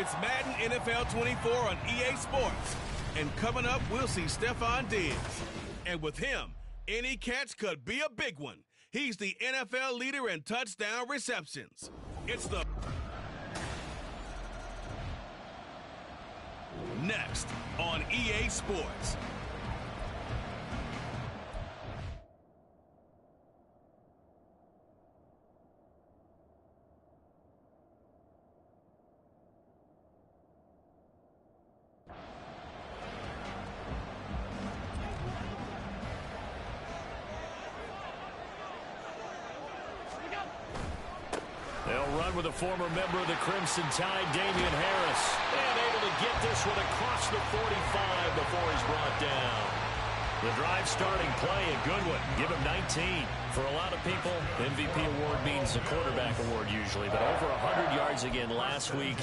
It's Madden NFL 24 on EA Sports. And coming up, we'll see Stephon Diggs. And with him, any catch could be a big one. He's the NFL leader in touchdown receptions. It's the... Next on EA Sports. They'll run with a former member of the Crimson Tide, Damian Harris. And able to get this one across the 45 before he's brought down. The drive starting play, a good one. Give him 19. For a lot of people, MVP award means a quarterback award usually. But over 100 yards again last week,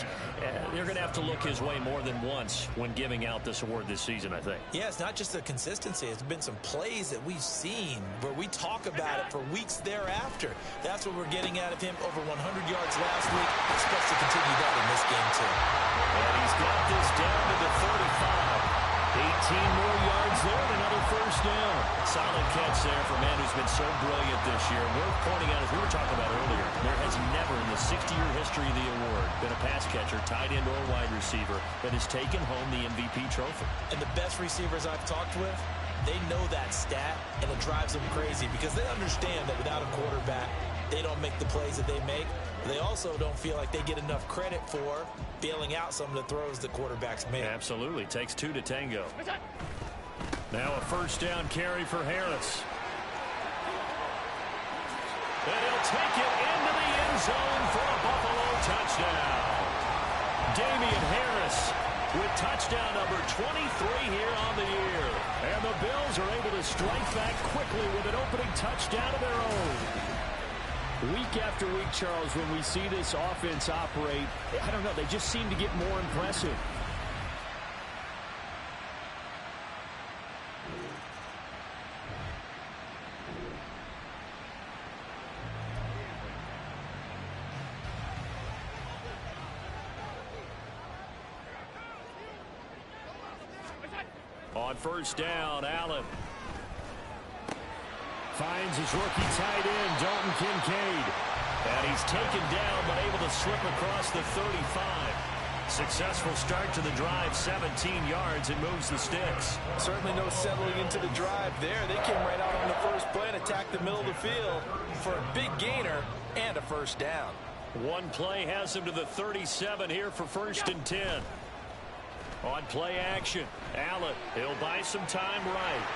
they're going to have to look his way more than once when giving out this award this season, I think. Yeah, it's not just the consistency. It's been some plays that we've seen where we talk about it for weeks thereafter. That's what we're getting out of him. Over 100 yards last week. Expects to continue that in this game, too. And he's got this down to the 35. 18 more yards there and another first down. Solid catch there for a man who's been so brilliant this year. Worth pointing out, as we were talking about earlier, there has never in the 60-year history of the award been a pass catcher, tight end, or wide receiver that has taken home the MVP trophy. And the best receivers I've talked with, they know that stat, and it drives them crazy because they understand that without a quarterback, they don't make the plays that they make. They also don't feel like they get enough credit for bailing out some of the throws the quarterbacks make. Absolutely. Takes two to tango. Now a first down carry for Harris. And he'll take it into the end zone for a Buffalo touchdown. Damian Harris with touchdown number 23 here on the year. And the Bills are able to strike back quickly with an opening touchdown of their own. Week after week, Charles, when we see this offense operate, I don't know, they just seem to get more impressive. On first down, Allen finds his rookie tight end, Dalton Kincaid. And he's taken down, but able to slip across the 35. Successful start to the drive, 17 yards, and moves the sticks. Certainly no settling into the drive there. They came right out on the first play and attacked the middle of the field for a big gainer and a first down. One play has him to the 37 here for first and 10. On play action, Allen, he'll buy some time right.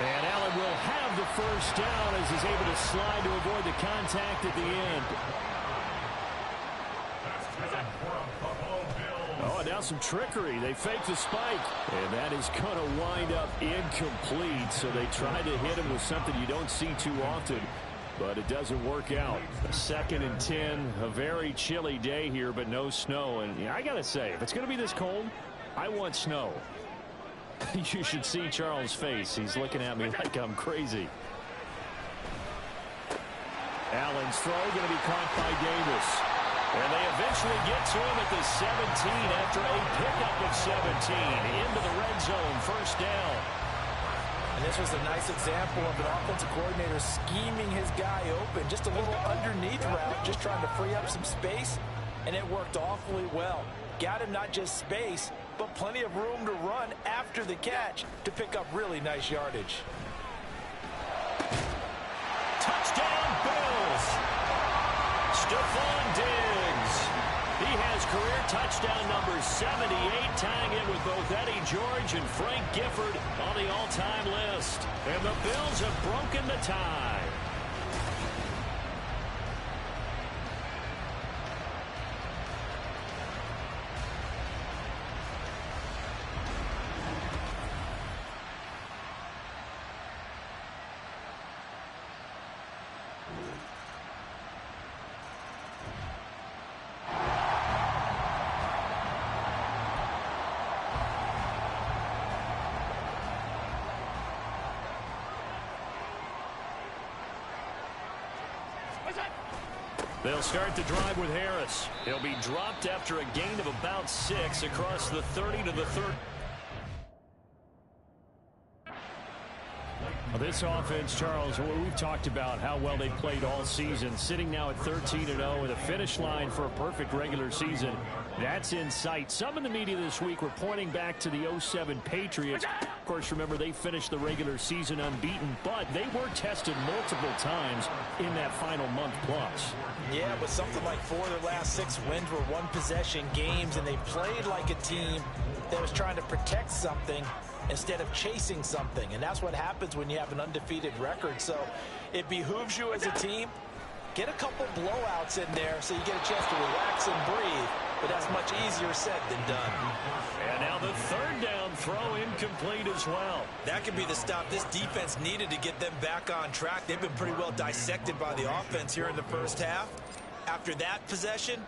And Allen will have the first down as he's able to slide to avoid the contact at the end. Oh, and now some trickery. They fake the spike. And that is going to wind up incomplete. So they try to hit him with something you don't see too often. But it doesn't work out. 2nd and 10, a very chilly day here, but no snow. And I got to say, if it's going to be this cold, I want snow. You should see Charles' face. He's looking at me like I'm crazy. Allen's throw going to be caught by Davis. And they eventually get to him at the 17 after a pickup of 17 into the red zone, first down. And this was a nice example of an offensive coordinator scheming his guy open. Just a little underneath route, just trying to free up some space, and it worked awfully well. Got him not just space, but plenty of room to run after the catch to pick up really nice yardage. Touchdown, Bills! Stephon Diggs. He has career touchdown number 78, tying it with both Eddie George and Frank Gifford on the all-time list. And the Bills have broken the tie. They'll start the drive with Harris. He'll be dropped after a gain of about 6 across the 30 to the 30. This offense, Charles, we've talked about how well they played all season, sitting now at 13-0 with a finish line for a perfect regular season. That's in sight. Some in the media this week were pointing back to the 07 Patriots. Of course, remember, they finished the regular season unbeaten, but they were tested multiple times in that final month plus. Yeah, but something like 4 of their last 6 wins were one-possession games, and they played like a team that was trying to protect something instead of chasing something. And that's what happens when you have an undefeated record. So it behooves you as a team, get a couple blowouts in there so you get a chance to relax and breathe. But that's much easier said than done. And now the third down throw incomplete as well. That could be the stop this defense needed to get them back on track. They've been pretty well dissected by the offense here in the first half. After that possession,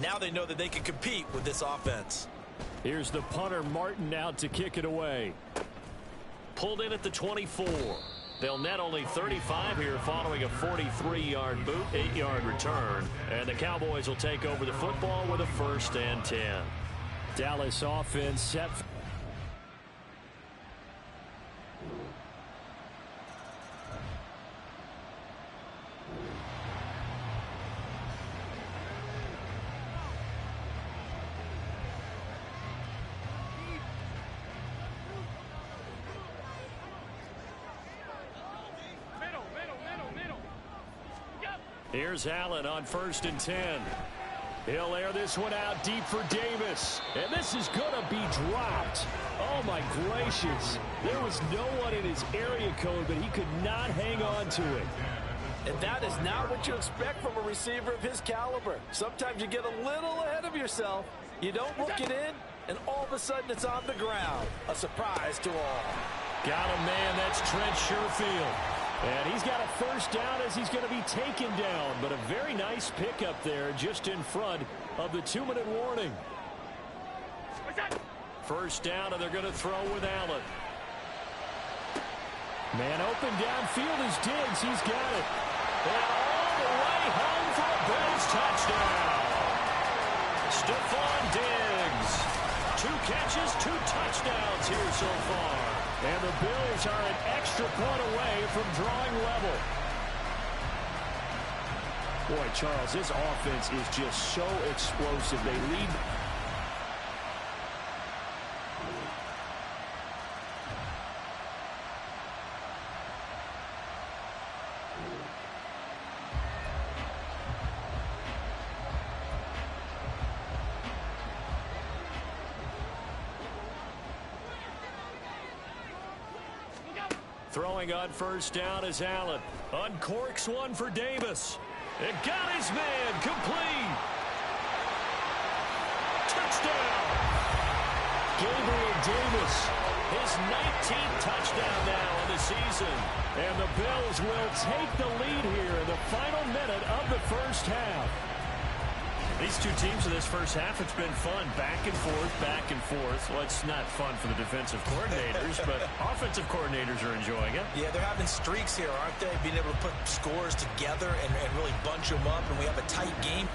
now they know that they can compete with this offense. Here's the punter, Martin, out to kick it away. Pulled in at the 24. They'll net only 35 here following a 43-yard boot, 8-yard return. And the Cowboys will take over the football with a 1st and 10. Dallas offense set. Here's Allen on 1st and 10. He'll air this one out deep for Davis. And this is going to be dropped. Oh, my gracious. There was no one in his area code, but he could not hang on to it. And that is not what you expect from a receiver of his caliber. Sometimes you get a little ahead of yourself. You don't look it in, and all of a sudden it's on the ground. A surprise to all. Got him, man. That's Trent Sherfield. And he's got a 1st down as he's going to be taken down. But a very nice pickup there just in front of the 2-minute warning. 1st down, and they're going to throw with Allen. Man open downfield is Diggs. He's got it. And all the way home for a Bills touchdown. Stephon Diggs. 2 catches, 2 touchdowns here so far. And the Bills are an extra point away from drawing level. Boy, Charles, this offense is just so explosive. They lead. Throwing on 1st down is Allen. Uncorks one for Davis. It got his man complete. Touchdown. Gabriel Davis. His 19th touchdown now in the season. And the Bills will take the lead here in the final minute of the first half. These two teams in this first half, it's been fun. Back and forth, back and forth. Well, it's not fun for the defensive coordinators, but offensive coordinators are enjoying it. Yeah, they're having streaks here, aren't they? Being able to put scores together and really bunch them up, and we have a tight game.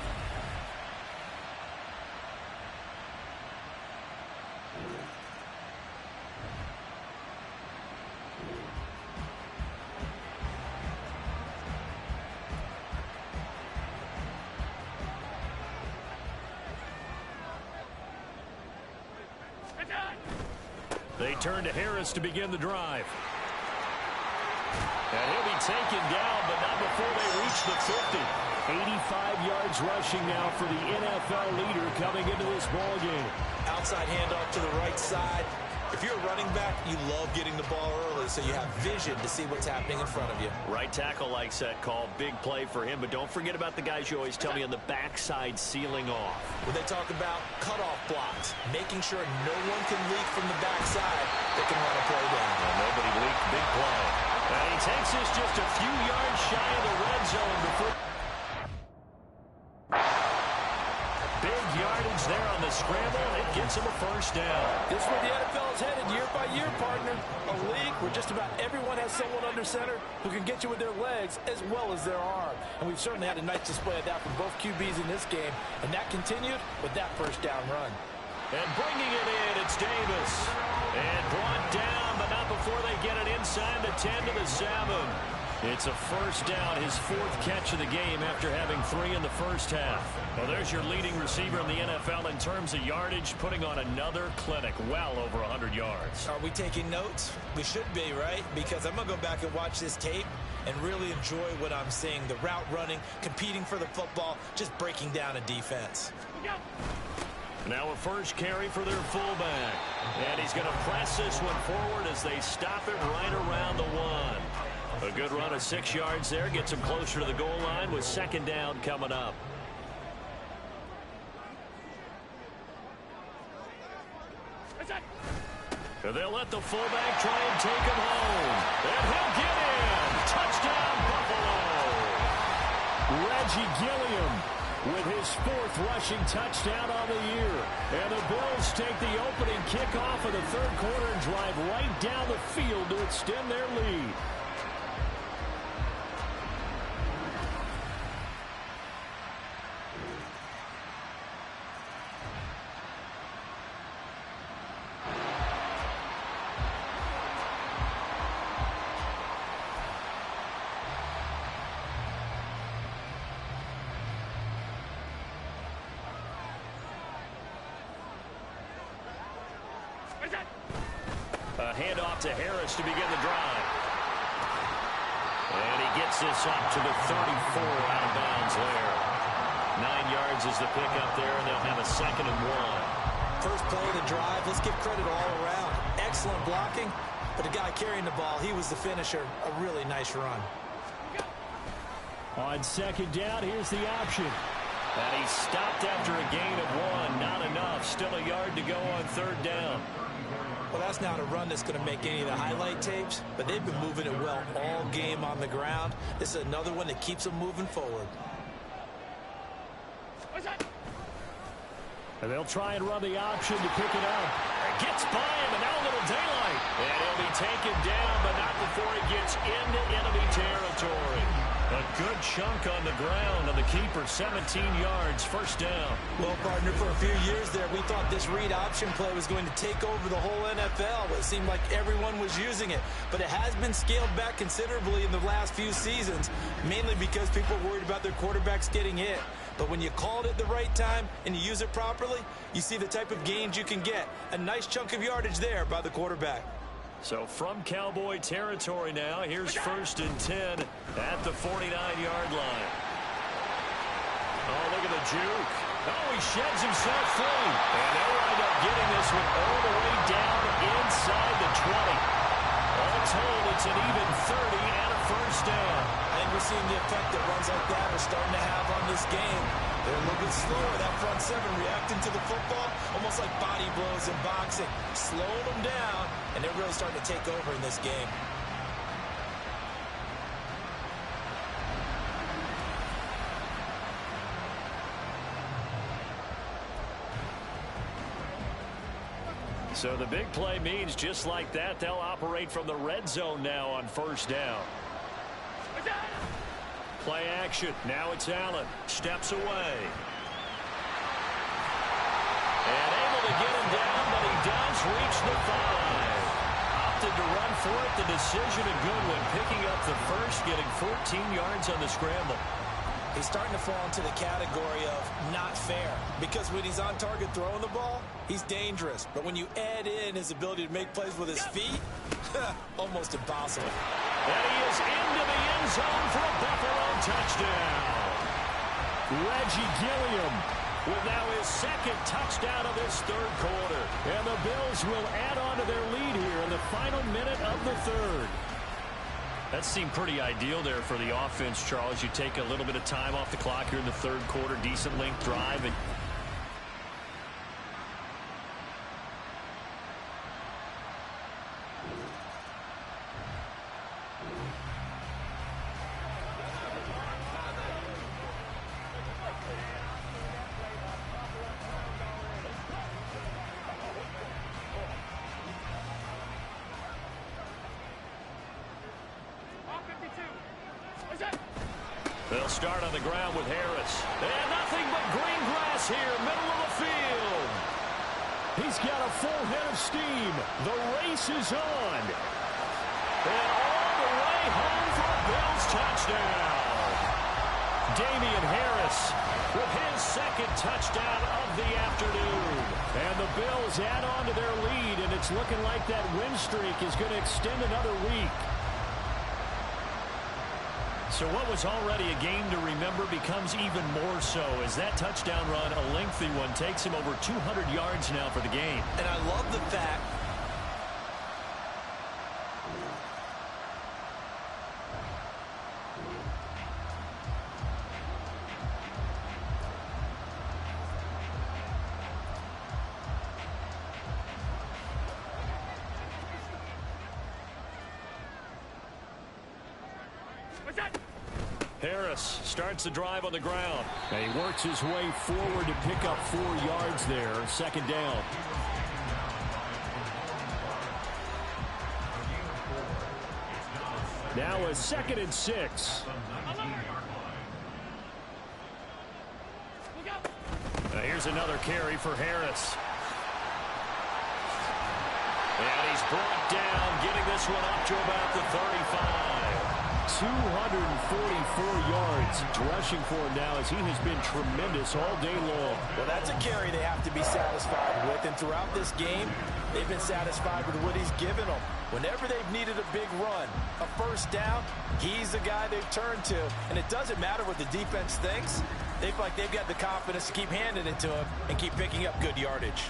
They turn to Harris to begin the drive. And he'll be taken down, but not before they reach the 50. 85 yards rushing now for the NFL leader coming into this ballgame. Outside handoff to the right side. If you're a running back, you love getting the ball early so you have vision to see what's happening in front of you. Right tackle likes that call. Big play for him, but don't forget about the guys you always tell me on the backside sealing off. When they talk about cutoff blocks, making sure no one can leak from the backside, they can run a play down. Well, nobody leaked. Big play. And he takes us just a few yards shy of the red zone before. Big yardage yards there on the scramble. It gets him a first down. This is where the NFL is headed year by year, partner. A league where just about everyone has someone under center who can get you with their legs as well as their arm. And we've certainly had a nice display of that from both QBs in this game. And that continued with that first down run. And bringing it in, it's Davis. And brought down, but not before they get it inside the 10 to the 7. It's a first down, his fourth catch of the game after having 3 in the first half. Well, there's your leading receiver in the NFL in terms of yardage, putting on another clinic, well over 100 yards. Are we taking notes? We should be, right? Because I'm going to go back and watch this tape and really enjoy what I'm seeing. The route running, competing for the football, just breaking down a defense. Now a first carry for their fullback. And he's going to press this one forward as they stop it right around the 1. A good run of 6 yards there. Gets him closer to the goal line with second down coming up. And they'll let the fullback try and take him home. And he'll get in. Touchdown, Buffalo. Reggie Gilliam with his 4th rushing touchdown on the year. And the Bills take the opening kickoff of the third quarter and drive right down the field to extend their lead. A handoff to Harris to begin the drive. And he gets this up to the 34 out of bounds there. 9 yards is the pickup there, and they'll have a 2nd and 1. First play of the drive, let's give credit all around. Excellent blocking, but the guy carrying the ball, he was the finisher. A really nice run. On second down, here's the option. And he stopped after a gain of 1. Not enough. Still a yard to go on third down. Well, that's not a run that's going to make any of the highlight tapes, but they've been moving it well all game on the ground. This is another one that keeps them moving forward. And they'll try and run the option to pick it up. Gets by him, and now a little daylight. And he'll be taken down, but not before he gets into enemy territory. A good chunk on the ground, and the keeper 17 yards, first down. Well, partner, for a few years there, we thought this read option play was going to take over the whole NFL. It seemed like everyone was using it, but it has been scaled back considerably in the last few seasons, mainly because people are worried about their quarterbacks getting hit. But when you call it at the right time and you use it properly, you see the type of gains you can get. A nice chunk of yardage there by the quarterback. So from Cowboy territory now, here's 1st and 10 at the 49-yard line. Oh, look at the juke. Oh, he sheds himself free. And they'll wind up getting this one all the way down inside the 20. All told, it's an even 30 and a first down. I think we're seeing the effect that runs like that are starting to have on this game. They're a little bit slower, that front 7 reacting to the football, almost like body blows in boxing. Slowing them down, and they're really starting to take over in this game. So the big play means just like that, they'll operate from the red zone now on first down. Play action. Now it's Allen. Steps away. And able to get him down, but he does reach the 5. Opted to run for it. The decision a good one. Picking up the first, getting 14 yards on the scramble. He's starting to fall into the category of not fair, because when he's on target throwing the ball, he's dangerous. But when you add in his ability to make plays with his feet, almost impossible. And he is into the end zone for a Buffalo touchdown. Reggie Gilliam with now his 2nd touchdown of this third quarter. And the Bills will add on to their lead here in the final minute of the third. That seemed pretty ideal there for the offense, Charles. You take a little bit of time off the clock here in the third quarter, decent length drive, and They'll start on the ground with Harris. And nothing but green grass here, middle of the field. He's got a full head of steam. The race is on. And all the way home for a Bills touchdown. Damian Harris with his second touchdown of the afternoon. And the Bills add on to their lead, and it's looking like that win streak is going to extend another week. So what was already a game to remember becomes even more so as that touchdown run, a lengthy one, takes him over 200 yards now for the game. And I love the fact Harris starts the drive on the ground. And he works his way forward to pick up 4 yards there. Second down. Now a 2nd and 6. Now here's another carry for Harris. And he's brought down, getting this one up to about the 35. 244 yards rushing for him now as he has been tremendous all day long. Well, that's a carry they have to be satisfied with. And throughout this game, they've been satisfied with what he's given them. Whenever they've needed a big run, a first down, he's the guy they've turned to. And it doesn't matter what the defense thinks. They feel like they've got the confidence to keep handing it to him and keep picking up good yardage.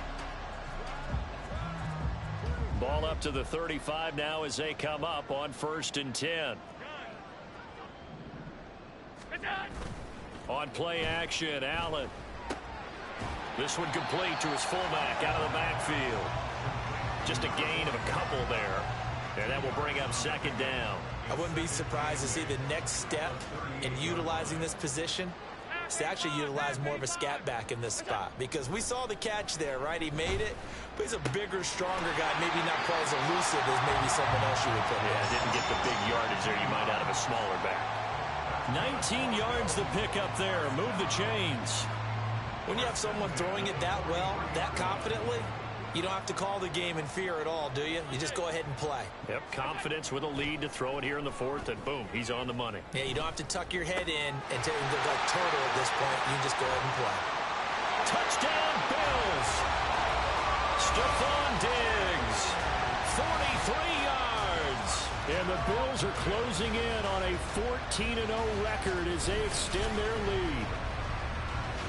Ball up to the 35 now as they come up on 1st and 10. On play action, Allen. This one complete to his fullback out of the backfield. Just a gain of a couple there. And that will bring up 2nd down. I wouldn't be surprised to see the next step in utilizing this position is to actually utilize more of a scat back in this spot. Because we saw the catch there, right? He made it, but he's a bigger, stronger guy. Maybe not quite as elusive as maybe someone else you would put in. Yeah, didn't get the big yardage there you might out of a smaller back. 19 yards to pick up there. Move the chains. When you have someone throwing it that well, that confidently, you don't have to call the game in fear at all, do you? You just go ahead and play. Yep, confidence with a lead to throw it here in the 4th, and boom, he's on the money. Yeah, you don't have to tuck your head in and take the like turtle at this point. You can just go ahead and play. Touchdown, Bills. Stephon Diggs, 43 yards. And the Bills are closing in on a 14-0 record as they extend their lead.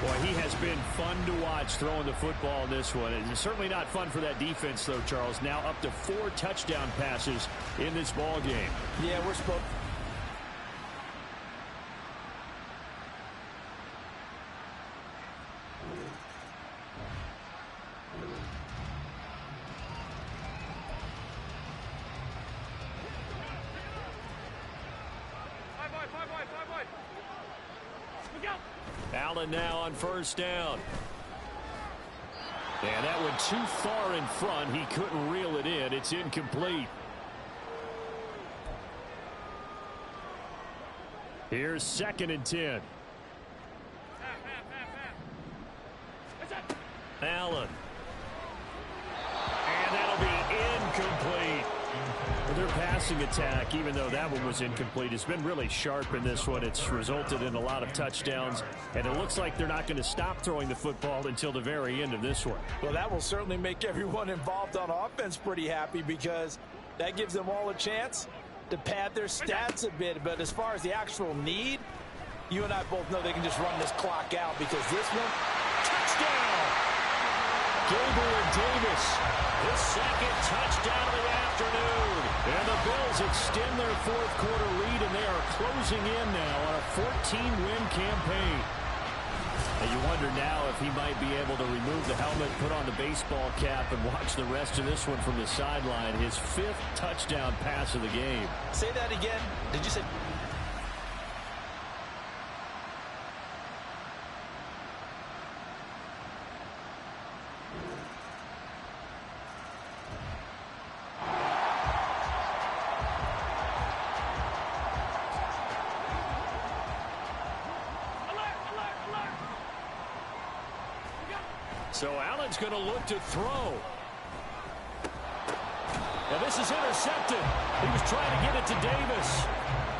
Boy, he has been fun to watch throwing the football in this one. It's certainly not fun for that defense, though, Charles. Now up to 4 touchdown passes in this ball game. Yeah, we're supposed. Allen now on 1st down. And that went too far in front. He couldn't reel it in. It's incomplete. Here's 2nd and 10. Allen. And that'll be incomplete. Their passing attack, even though that one was incomplete, has been really sharp in this one. It's resulted in a lot of touchdowns, and it looks like they're not going to stop throwing the football until the very end of this one. Well, that will certainly make everyone involved on offense pretty happy because that gives them all a chance to pad their stats a bit. But as far as the actual need, you and I both know they can just run this clock out because this one, touchdown! Gabriel Davis, his 2nd touchdown of the afternoon. And the Bills extend their 4th quarter lead, and they are closing in now on a 14-win campaign. And you wonder now if he might be able to remove the helmet, put on the baseball cap, and watch the rest of this one from the sideline. His 5th touchdown pass of the game. Say that again. Did you say... So Allen's going to look to throw. And this is intercepted. He was trying to get it to Davis.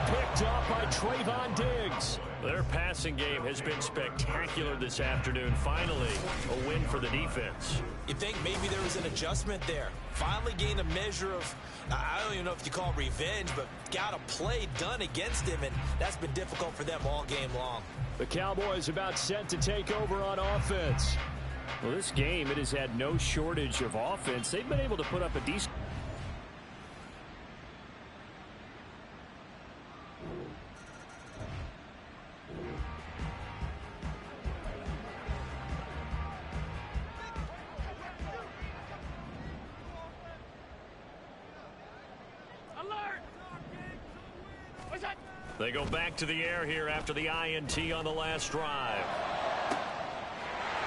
Picked up by Trayvon Diggs. Their passing game has been spectacular this afternoon. Finally, a win for the defense. You think maybe there was an adjustment there. Finally gained a measure of, I don't even know if you call it revenge, but got a play done against him, and that's been difficult for them all game long. The Cowboys about set to take over on offense. Well, this game, it has had no shortage of offense. They've been able to put up a decent... They go back to the air here after the INT on the last drive.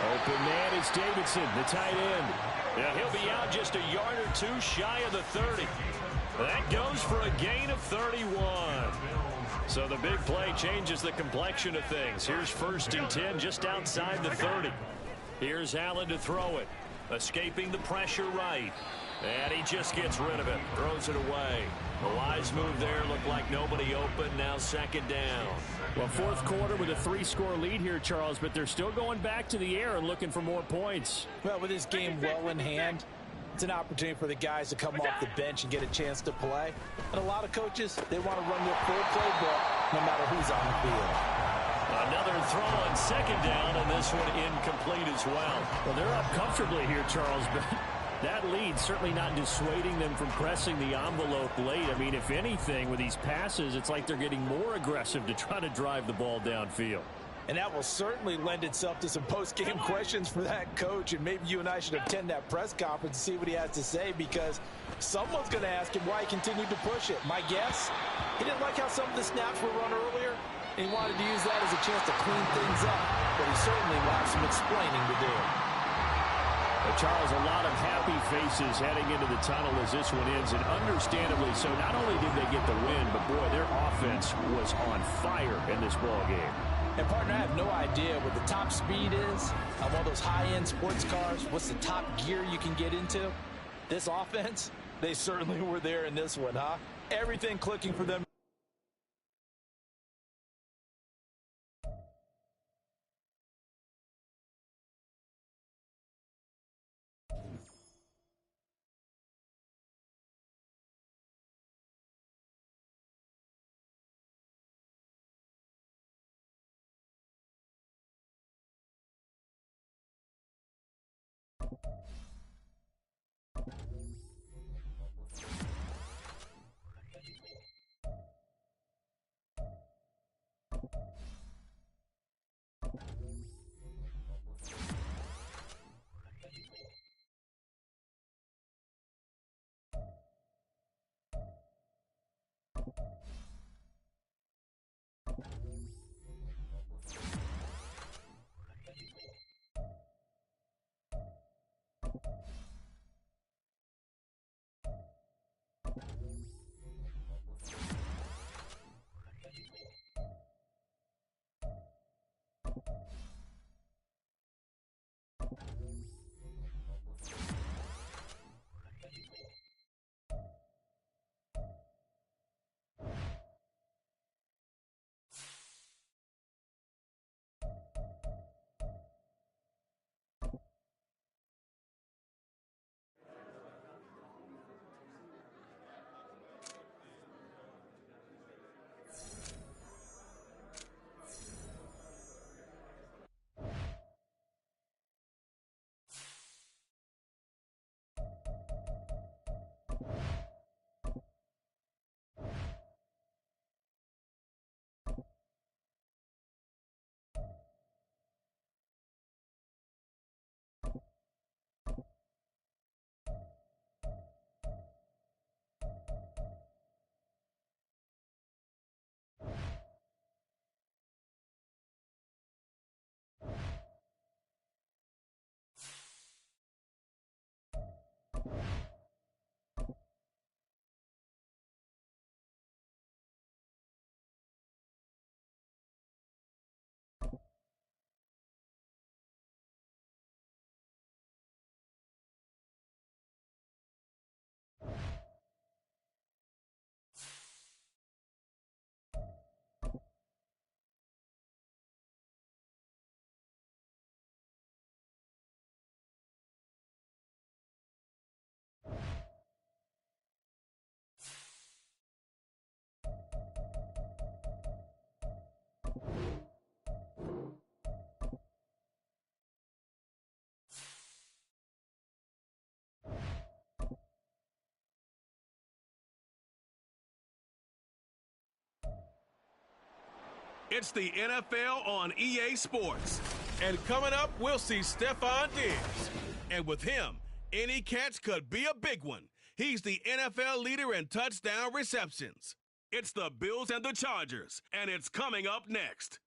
Open man is Davidson, the tight end. Yeah, he'll be out just a yard or two shy of the 30. That goes for a gain of 31. So the big play changes the complexion of things. Here's 1st and 10 just outside the 30. Here's Allen to throw it. Escaping the pressure right. And he just gets rid of it. Throws it away. The wise move there. Looked like nobody open. Now 2nd down. Well, 4th quarter with a 3-score lead here, Charles, but they're still going back to the air and looking for more points. Well, with this game well in hand, it's an opportunity for the guys to come off the bench and get a chance to play. And a lot of coaches, they want to run their full playbook no matter who's on the field. Another throw on 2nd down, and this one incomplete as well. Well, they're up comfortably here, Charles, but that lead certainly not dissuading them from pressing the envelope late. I mean, if anything, with these passes, it's like they're getting more aggressive to try to drive the ball downfield. And that will certainly lend itself to some post-game questions for that coach. And maybe you and I should attend that press conference and see what he has to say, because someone's going to ask him why he continued to push it. My guess, he didn't like how some of the snaps were run earlier, and he wanted to use that as a chance to clean things up. But he certainly will have some explaining to do. Well, Charles, a lot of happy faces heading into the tunnel as this one ends, and understandably so. Not only did they get the win, but boy, their offense was on fire in this ball game. And partner, I have no idea what the top speed is on one of those high-end sports cars. What's the top gear you can get into? This offense, they certainly were there in this one, huh? Everything clicking for them. It's the NFL on EA Sports. And coming up, we'll see Stephon Diggs. And with him, any catch could be a big one. He's the NFL leader in touchdown receptions. It's the Bills and the Chargers, and it's coming up next.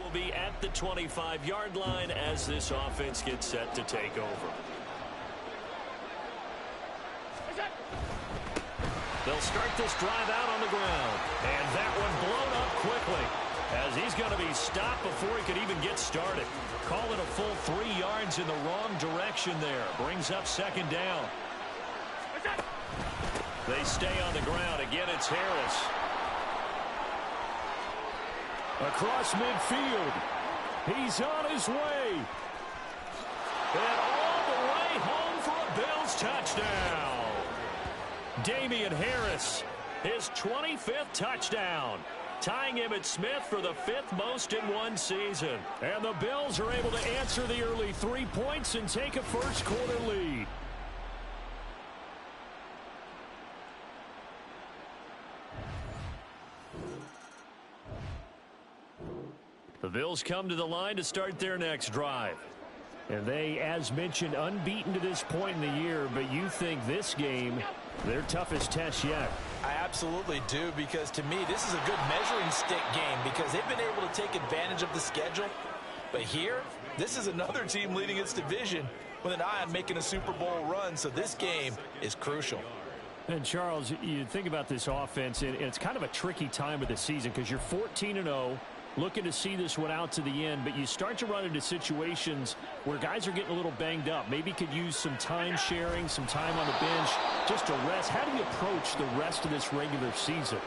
Will be at the 25-yard line as this offense gets set to take over. They'll start this drive out on the ground. And that one blown up quickly as he's going to be stopped before he could even get started. Call it a full 3 yards in the wrong direction there. Brings up second down. They stay on the ground. Again, it's Harris. Across midfield. He's on his way. And all the way home for a Bills touchdown. Damian Harris, his 25th touchdown, tying Emmitt Smith for the 5th most in one season. And the Bills are able to answer the early 3 points and take a first quarter lead. The Bills come to the line to start their next drive. And they, as mentioned, unbeaten to this point in the year, but you think this game, their toughest test yet. I absolutely do, because to me, this is a good measuring stick game because they've been able to take advantage of the schedule. But here, this is another team leading its division with an eye on making a Super Bowl run, so this game is crucial. And, Charles, you think about this offense, and it's kind of a tricky time of the season because you're 14-0. Looking to see this one out to the end, but you start to run into situations where guys are getting a little banged up. Maybe could use some time sharing, some time on the bench, just to rest. How do you approach the rest of this regular season?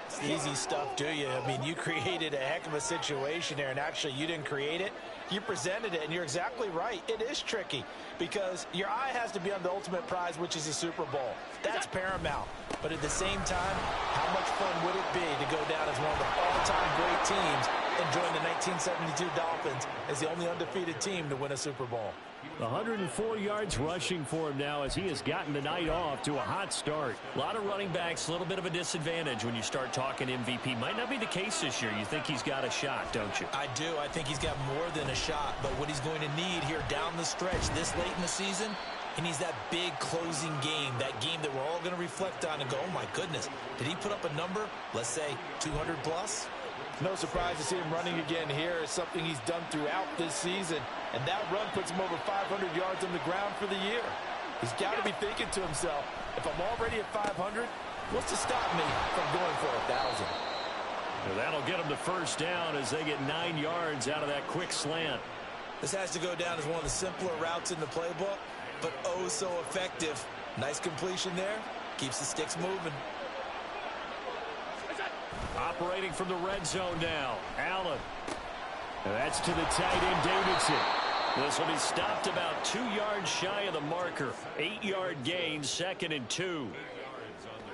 It's easy stuff, do you? I mean, you created a heck of a situation there, and actually you didn't create it. You presented it, and you're exactly right. It is tricky because your eye has to be on the ultimate prize, which is the Super Bowl. That's paramount. But at the same time, how much fun would it be to go down as one of the all-time great teams and join the 1972 Dolphins as the only undefeated team to win a Super Bowl? 104 yards rushing for him now as he has gotten the night off to a hot start. A lot of running backs, a little bit of a disadvantage when you start talking MVP. Might not be the case this year. You think he's got a shot, don't you? I do. I think he's got more than a shot. But what he's going to need here down the stretch this late in the season, he needs that big closing game, that game that we're all going to reflect on and go, oh, my goodness, did he put up a number, let's say, 200 plus? No surprise to see him running again here. It's something he's done throughout this season. And that run puts him over 500 yards on the ground for the year. He's got to be thinking to himself, if I'm already at 500, what's to stop me from going for 1,000? And that'll get him the first down as they get 9 yards out of that quick slant. This has to go down as one of the simpler routes in the playbook, but oh so effective. Nice completion there. Keeps the sticks moving. Operating from the red zone now, Allen. That's to the tight end, Davidson. This will be stopped about 2 yards shy of the marker. 8-yard gain, 2nd and 2.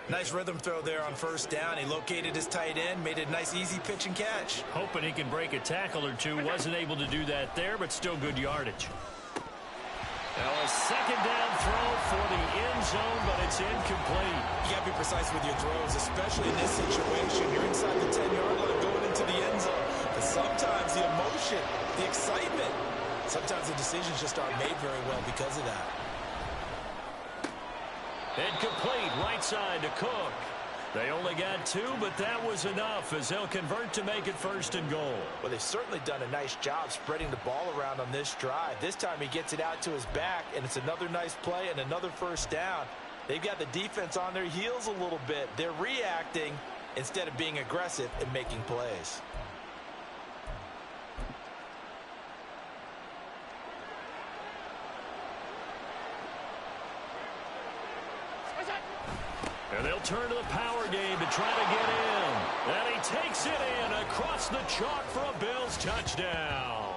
Nice rhythm throw there on first down. He located his tight end, made a nice easy pitch and catch. Hoping he can break a tackle or two. Wasn't able to do that there, but still good yardage. Now a second down throw for the end zone, but it's incomplete. You got to be precise with your throws, especially in this situation. You're inside the 10-yard line going into the end zone. But sometimes the emotion, the excitement, sometimes the decisions just aren't made very well because of that. Incomplete, right side to Cook. They only got 2, but that was enough as they'll convert to make it 1st and goal. Well, they've certainly done a nice job spreading the ball around on this drive. This time he gets it out to his back, and it's another nice play and another first down. They've got the defense on their heels a little bit. They're reacting instead of being aggressive and making plays. And they'll turn to the power game to try to get in. And he takes it in across the chalk for a Bills touchdown.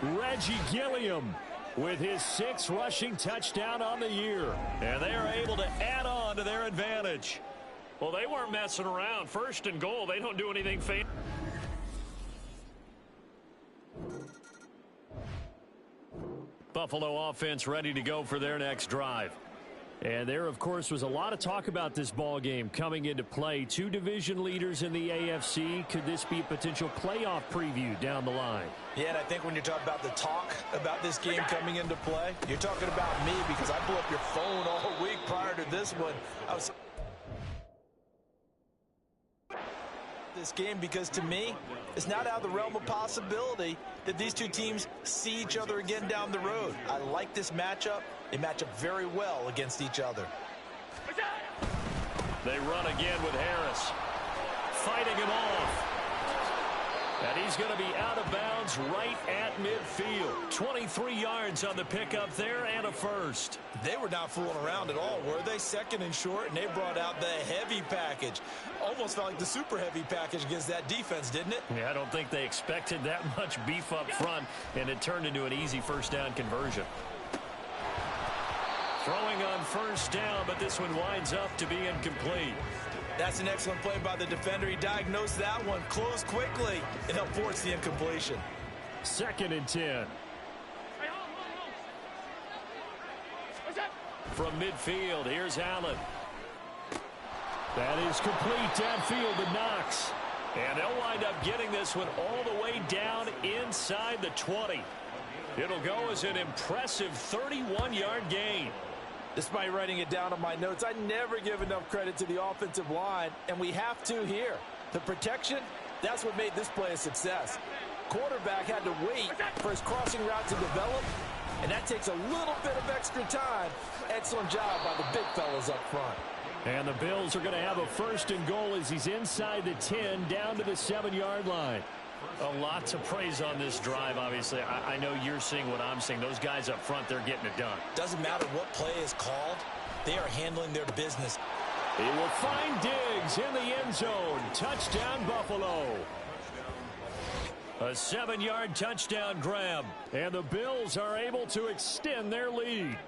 Reggie Gilliam with his 6th rushing touchdown on the year. And they are able to add on to their advantage. Well, they weren't messing around. First and goal, they don't do anything fancy. Buffalo offense ready to go for their next drive. And there, of course, was a lot of talk about this ball game coming into play. Two division leaders in the AFC. Could this be a potential playoff preview down the line? Yeah, and I think when you're talking about the talk about this game coming into play, you're talking about me because I blew up your phone all week prior to this one. I was this game because to me, it's not out of the realm of possibility that these two teams see each other again down the road. I like this matchup. They match up very well against each other. They run again with Harris. Fighting him off. And he's going to be out of bounds right at midfield. 23 yards on the pickup there and a first. They were not fooling around at all, were they? Second and short, and they brought out the heavy package. Almost felt like the super heavy package against that defense, didn't it? Yeah, I don't think they expected that much beef up front, and it turned into an easy first down conversion. Throwing on first down, but this one winds up to be incomplete. That's an excellent play by the defender. He diagnosed that one, closed quickly, and helped force the incompletion. 2nd and 10. From midfield, here's Allen. That is complete downfield to Knox. And they'll wind up getting this one all the way down inside the 20. It'll go as an impressive 31-yard gain. Despite writing it down on my notes, I never give enough credit to the offensive line, and we have to here. The protection, that's what made this play a success. Quarterback had to wait for his crossing route to develop, and that takes a little bit of extra time. Excellent job by the big fellas up front. And the Bills are going to have a 1st and goal as he's inside the 10 down to the 7-yard line. A lot to praise on this drive, obviously. I know you're seeing what I'm seeing. Those guys up front, they're getting it done. Doesn't matter what play is called. They are handling their business. He will find Diggs in the end zone. Touchdown, Buffalo. A 7-yard touchdown grab. And the Bills are able to extend their lead.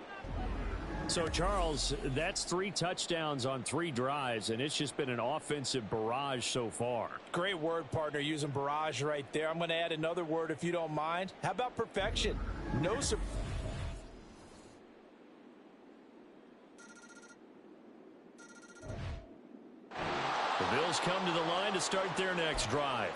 So, Charles, that's 3 touchdowns on 3 drives, and it's just been an offensive barrage so far. Great word, partner, using barrage right there. I'm going to add another word if you don't mind. How about perfection? No surprise. The Bills come to the line to start their next drive.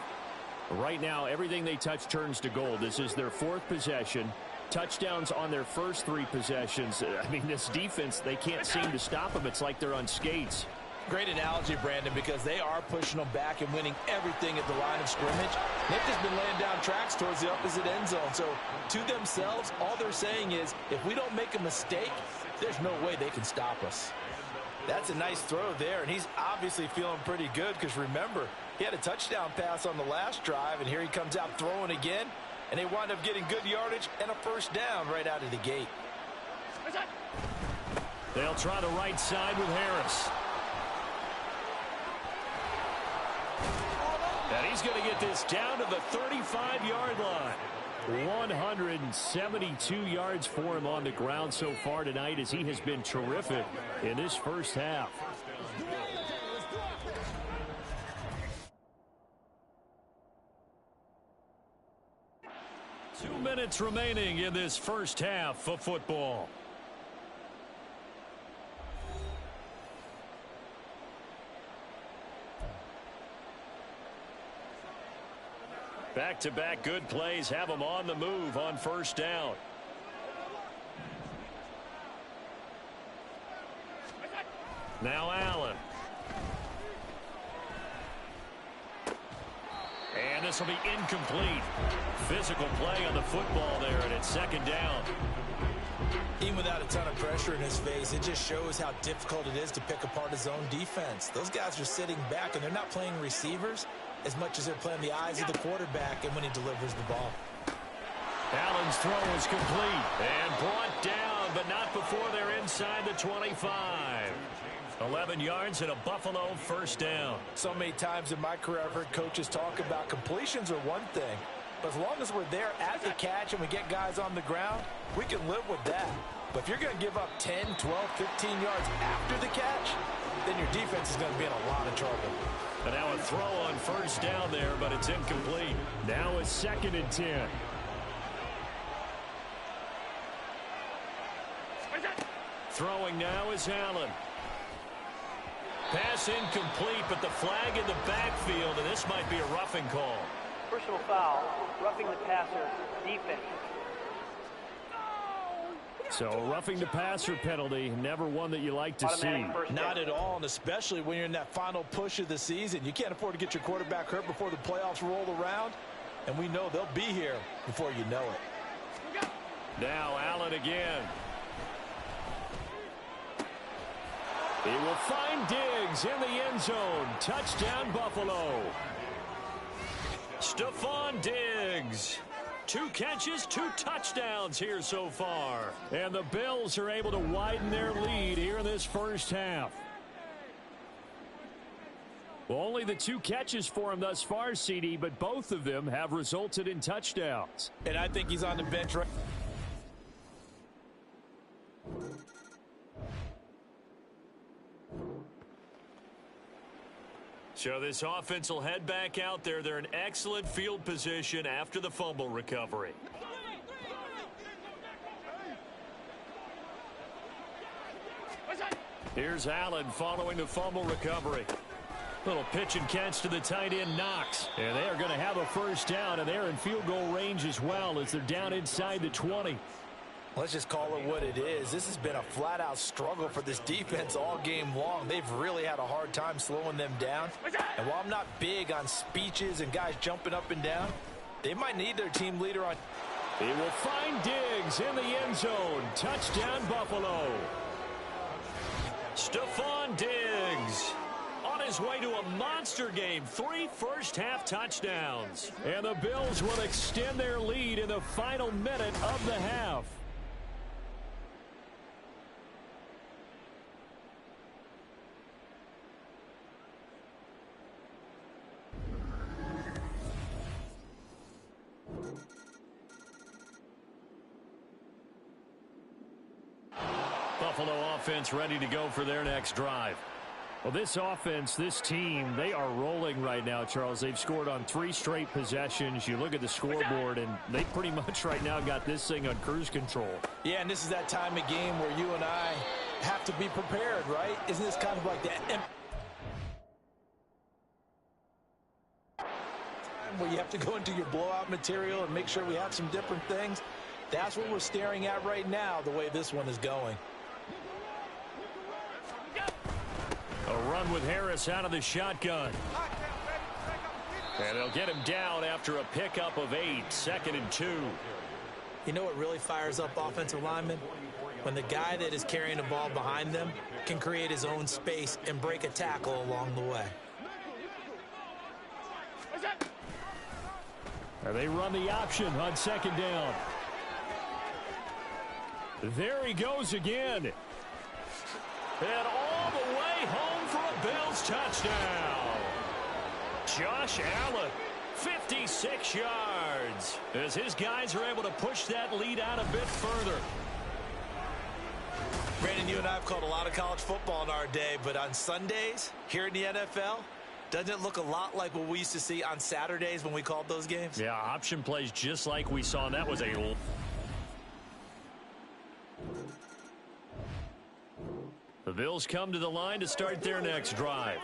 Right now, everything they touch turns to gold. This is their 4th possession. Touchdowns on their first 3 possessions. I mean, this defense, they can't seem to stop them. It's like they're on skates. Great analogy, Brandon, because they are pushing them back and winning everything at the line of scrimmage. They've just been laying down tracks towards the opposite end zone. So, to themselves, all they're saying is, if we don't make a mistake, there's no way they can stop us. That's a nice throw there, and he's obviously feeling pretty good because, remember, he had a touchdown pass on the last drive, and here he comes out throwing again. And they wind up getting good yardage and a first down right out of the gate. They'll try the right side with Harris. And he's going to get this down to the 35-yard line. 172 yards for him on the ground so far tonight as he has been terrific in this first half. Two minutes remaining in this first half of football. Back-to-back good plays have them on the move on first down. Now Allen. And this will be incomplete. Physical play on the football there, and it's 2nd down. Even without a ton of pressure in his face, it just shows how difficult it is to pick apart his own defense. Those guys are sitting back, and they're not playing receivers as much as they're playing the eyes of the quarterback and when he delivers the ball. Allen's throw is complete and brought down, but not before they're inside the 25. 11 yards and a Buffalo first down. So many times in my career, I've heard coaches talk about completions are one thing, but as long as we're there at the catch and we get guys on the ground, we can live with that. But if you're going to give up 10, 12, 15 yards after the catch, then your defense is going to be in a lot of trouble. And now a throw on first down there, but it's incomplete. Now it's 2nd and 10. Throwing now is Allen. Pass incomplete, but the flag in the backfield, and this might be a roughing call. Personal foul, roughing the passer, defense. So roughing the passer penalty, never one that you like to see. Not at all, and especially when you're in that final push of the season. You can't afford to get your quarterback hurt before the playoffs roll around, and we know they'll be here before you know it. Now Allen again. He will find Diggs in the end zone. Touchdown, Buffalo. Stephon Diggs. 2 catches, 2 touchdowns here so far. And the Bills are able to widen their lead here in this first half. Well, only the 2 catches for him thus far, CD, but both of them have resulted in touchdowns. And I think he's on the bench right. So this offense will head back out there. They're in excellent field position after the fumble recovery. Here's Allen following the fumble recovery. Little pitch and catch to the tight end, Knox. And they are going to have a first down, and they're in field goal range as well as they're down inside the 20. Let's just call it what it is. This has been a flat-out struggle for this defense all game long. They've really had a hard time slowing them down. And while I'm not big on speeches and guys jumping up and down, they might need their team leader on. He will find Diggs in the end zone. Touchdown, Buffalo. Stephon Diggs on his way to a monster game. 3 first-half touchdowns. And the Bills will extend their lead in the final minute of the half. Buffalo offense ready to go for their next drive. Well, this offense, this team, they are rolling right now, Charles. They've scored on 3 straight possessions. You look at the scoreboard, and they pretty much right now got this thing on cruise control. Yeah, and this is that time of game where you and I have to be prepared, right? Isn't this kind of like that time where you have to go into your blowout material and make sure we have some different things? That's what we're staring at right now, the way this one is going. A run with Harris out of the shotgun. And they'll get him down after a pickup of 8, 2nd and 2. You know what really fires up offensive linemen? When the guy that is carrying the ball behind them can create his own space and break a tackle along the way. And they run the option on 2nd down. There he goes again. And all the way home for a Bills touchdown. Josh Allen, 56 yards, as his guys are able to push that lead out a bit further. Brandon, you and I have called a lot of college football in our day, but on Sundays, here in the NFL, doesn't it look a lot like what we used to see on Saturdays when we called those games? Yeah, option plays just like we saw, and that was a... The Bills come to the line to start their next drive.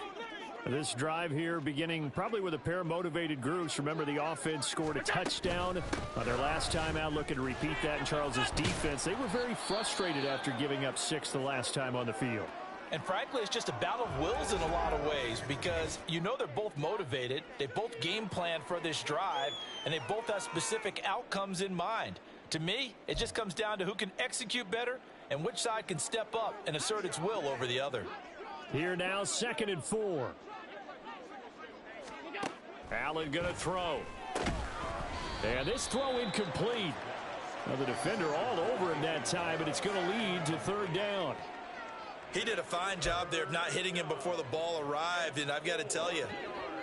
This drive here beginning probably with a pair of motivated groups. Remember, the offense scored a touchdown on their last time out. Looking to repeat that in Charles's defense. They were very frustrated after giving up 6 the last time on the field. And frankly, it's just a battle of wills in a lot of ways because you know they're both motivated. They both game plan for this drive, and they both have specific outcomes in mind. To me, it just comes down to who can execute better and which side can step up and assert its will over the other. Here now, 2nd and 4. Allen going to throw. And this throw incomplete. Now the defender all over him that time, but it's going to lead to 3rd down. He did a fine job there of not hitting him before the ball arrived, and I've got to tell you,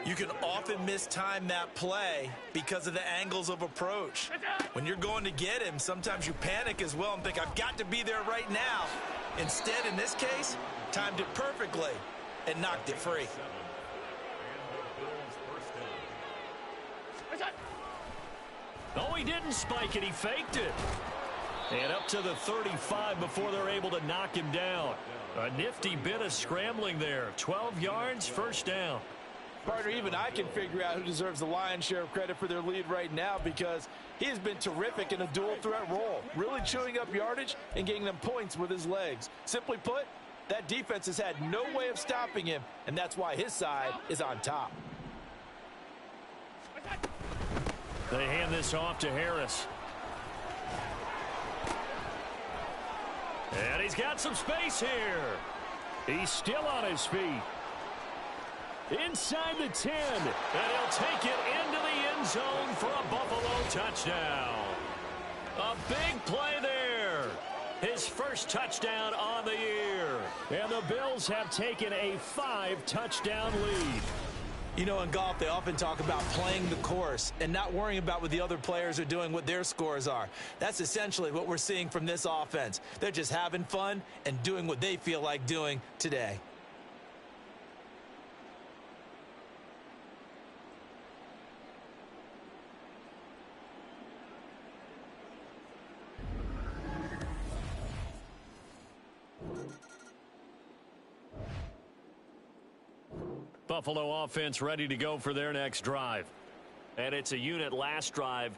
You can often mistime that play because of the angles of approach. When you're going to get him, sometimes you panic as well and think, I've got to be there right now. Instead, in this case, timed it perfectly and knocked it free. Oh, he didn't spike it. He faked it. And up to the 35 before they're able to knock him down. A nifty bit of scrambling there. 12 yards, first down. Partner, even I can figure out who deserves the lion's share of credit for their lead right now because he has been terrific in a dual threat role, really chewing up yardage and getting them points with his legs. Simply put, that defense has had no way of stopping him, and that's why his side is on top. They hand this off to Harris. And he's got some space here. He's still on his feet. Inside the 10. And he'll take it into the end zone for a Buffalo touchdown. A big play there. His first touchdown on the year. And the Bills have taken a 5-touchdown lead. You know, in golf, they often talk about playing the course and not worrying about what the other players are doing, what their scores are. That's essentially what we're seeing from this offense. They're just having fun and doing what they feel like doing today. Buffalo offense ready to go for their next drive. And it's a unit last drive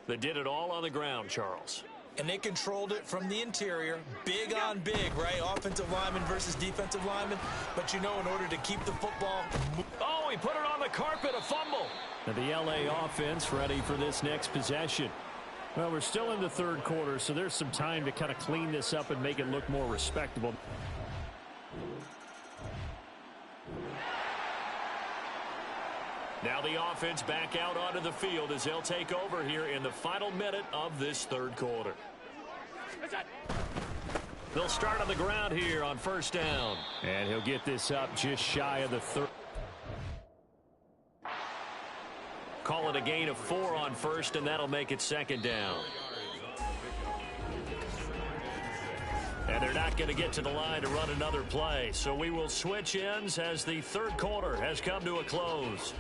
that did it all on the ground, Charles. And they controlled it from the interior, big on big, right? Offensive lineman versus defensive lineman. But you know, in order to keep the football... Oh, he put it on the carpet, a fumble. And the LA offense ready for this next possession. Well, we're still in the third quarter, so there's some time to kind of clean this up and make it look more respectable. Now the offense back out onto the field as they'll take over here in the final minute of this third quarter. They'll start on the ground here on first down. And he'll get this up just shy of the third. Call it a gain of 4 on first, and that'll make it second down. And they're not going to get to the line to run another play. So we will switch ends as the third quarter has come to a close.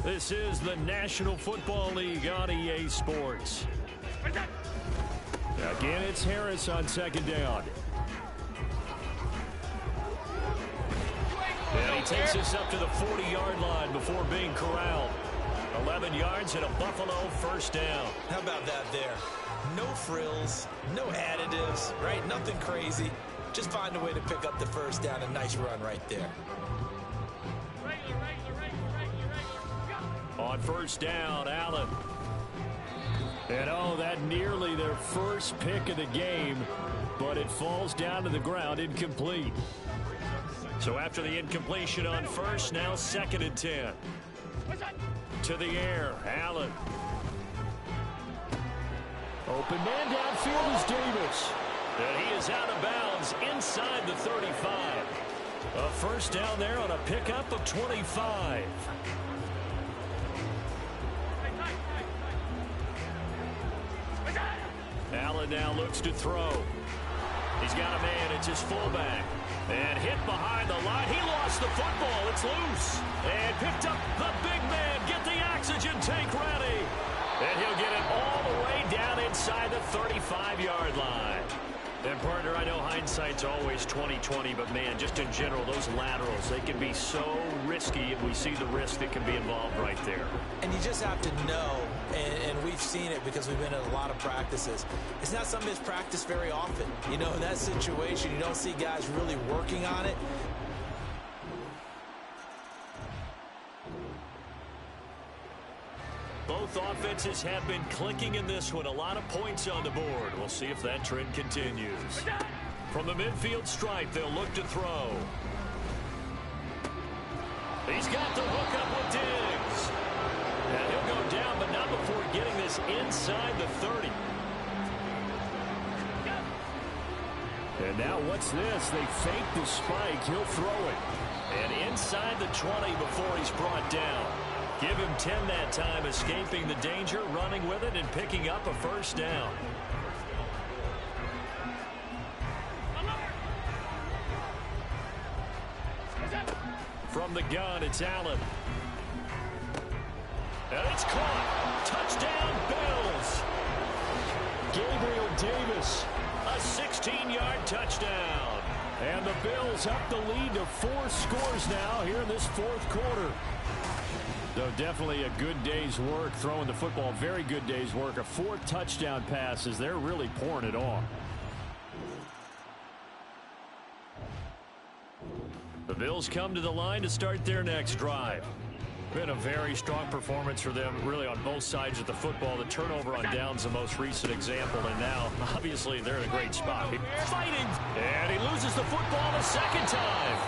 This is the National Football League on EA Sports. Again, it's Harris on second down. And he takes us up to the 40-yard line before being corralled. 11 yards and a Buffalo first down. How about that there? No frills, no additives, right? Nothing crazy. Just find a way to pick up the first down. A nice run right there. On first down, Allen. And oh, that nearly their first pick of the game, but it falls down to the ground incomplete. So after the incompletion on first, now second and 10. To the air, Allen. Open man downfield is Davis. And he is out of bounds inside the 35. A first down there on a pickup of 25. Allen now looks to throw. He's got a man. It's his fullback. And hit behind the line. He lost the football. It's loose. And picked up the big man. Get the oxygen tank ready. And he'll get it all the way down inside the 35-yard line. And, partner, I know hindsight's always 20/20, but, man, just in general, those laterals, they can be so risky if we see the risk that can be involved right there. And you just have to know, and we've seen it because we've been at a lot of practices, it's not something that's practiced very often. You know, in that situation, you don't see guys really working on it. Both offenses have been clicking in this one. A lot of points on the board. We'll see if that trend continues. From the midfield stripe, they'll look to throw. He's got the hook up with Diggs. And he'll go down, but not before getting this inside the 30. And now what's this? They fake the spike. He'll throw it. And inside the 20 before he's brought down. Give him 10 that time, escaping the danger, running with it, and picking up a first down. From the gun, it's Allen. And it's caught. Touchdown, Bills. Gabriel Davis, a 16-yard touchdown. And the Bills up the lead to 4 scores now here in this fourth quarter. So definitely a good day's work throwing the football. Very good day's work. A 4th touchdown pass as they're really pouring it on. The Bills come to the line to start their next drive. Been a very strong performance for them, really, on both sides of the football. The turnover on downs, the most recent example, and now, obviously, they're in a great spot. Fighting, and he loses the football the second time.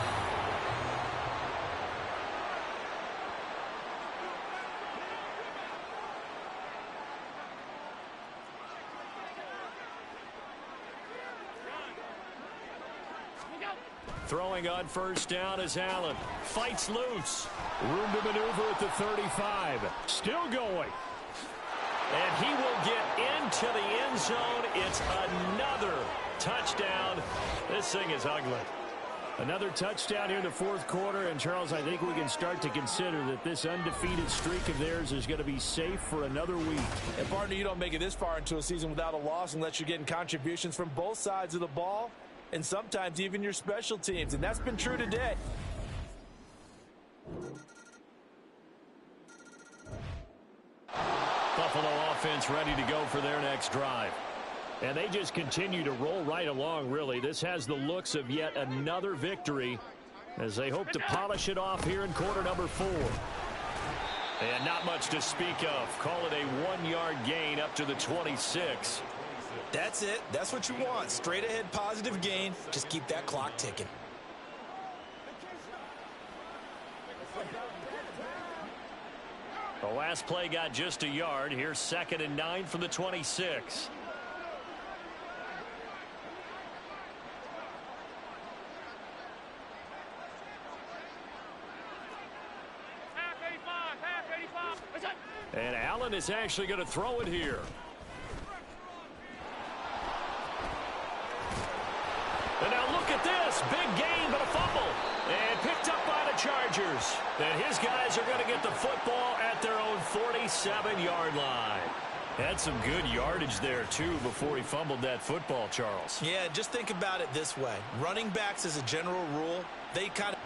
Throwing on first down is Allen. Fights loose. Room to maneuver at the 35. Still going. And he will get into the end zone. It's another touchdown. This thing is ugly. Another touchdown here in the fourth quarter. And, Charles, I think we can start to consider that this undefeated streak of theirs is going to be safe for another week. And, partner, you don't make it this far into a season without a loss unless you're getting contributions from both sides of the ball and sometimes even your special teams. And that's been true today. Buffalo offense ready to go for their next drive. And they just continue to roll right along, really. This has the looks of yet another victory as they hope to polish it off here in quarter number 4. And not much to speak of. Call it a 1-yard gain up to the 26. That's it. That's what you want. Straight ahead positive gain. Just keep that clock ticking. The last play got just a yard. Here's 2nd and 9 from the 26. And Allen is actually going to throw it here. And now look at this. Big gain, but a fumble. And picked up by the Chargers. And his guys are going to get the football at their own 47-yard line. Had some good yardage there, too, before he fumbled that football, Charles. Yeah, just think about it this way. Running backs, as a general rule, they kind of...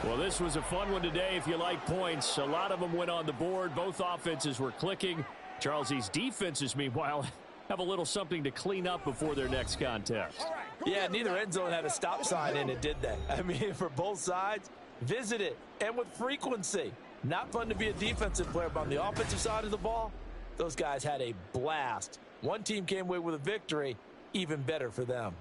Well, this was a fun one today if you like points. A lot of them went on the board. Both offenses were clicking. Charles, these defenses, meanwhile, have a little something to clean up before their next contest. Yeah, neither end zone had a stop sign in it, did they? I mean, for both sides, visit it, and with frequency. Not fun to be a defensive player, but on the offensive side of the ball, those guys had a blast. One team came away with a victory, even better for them.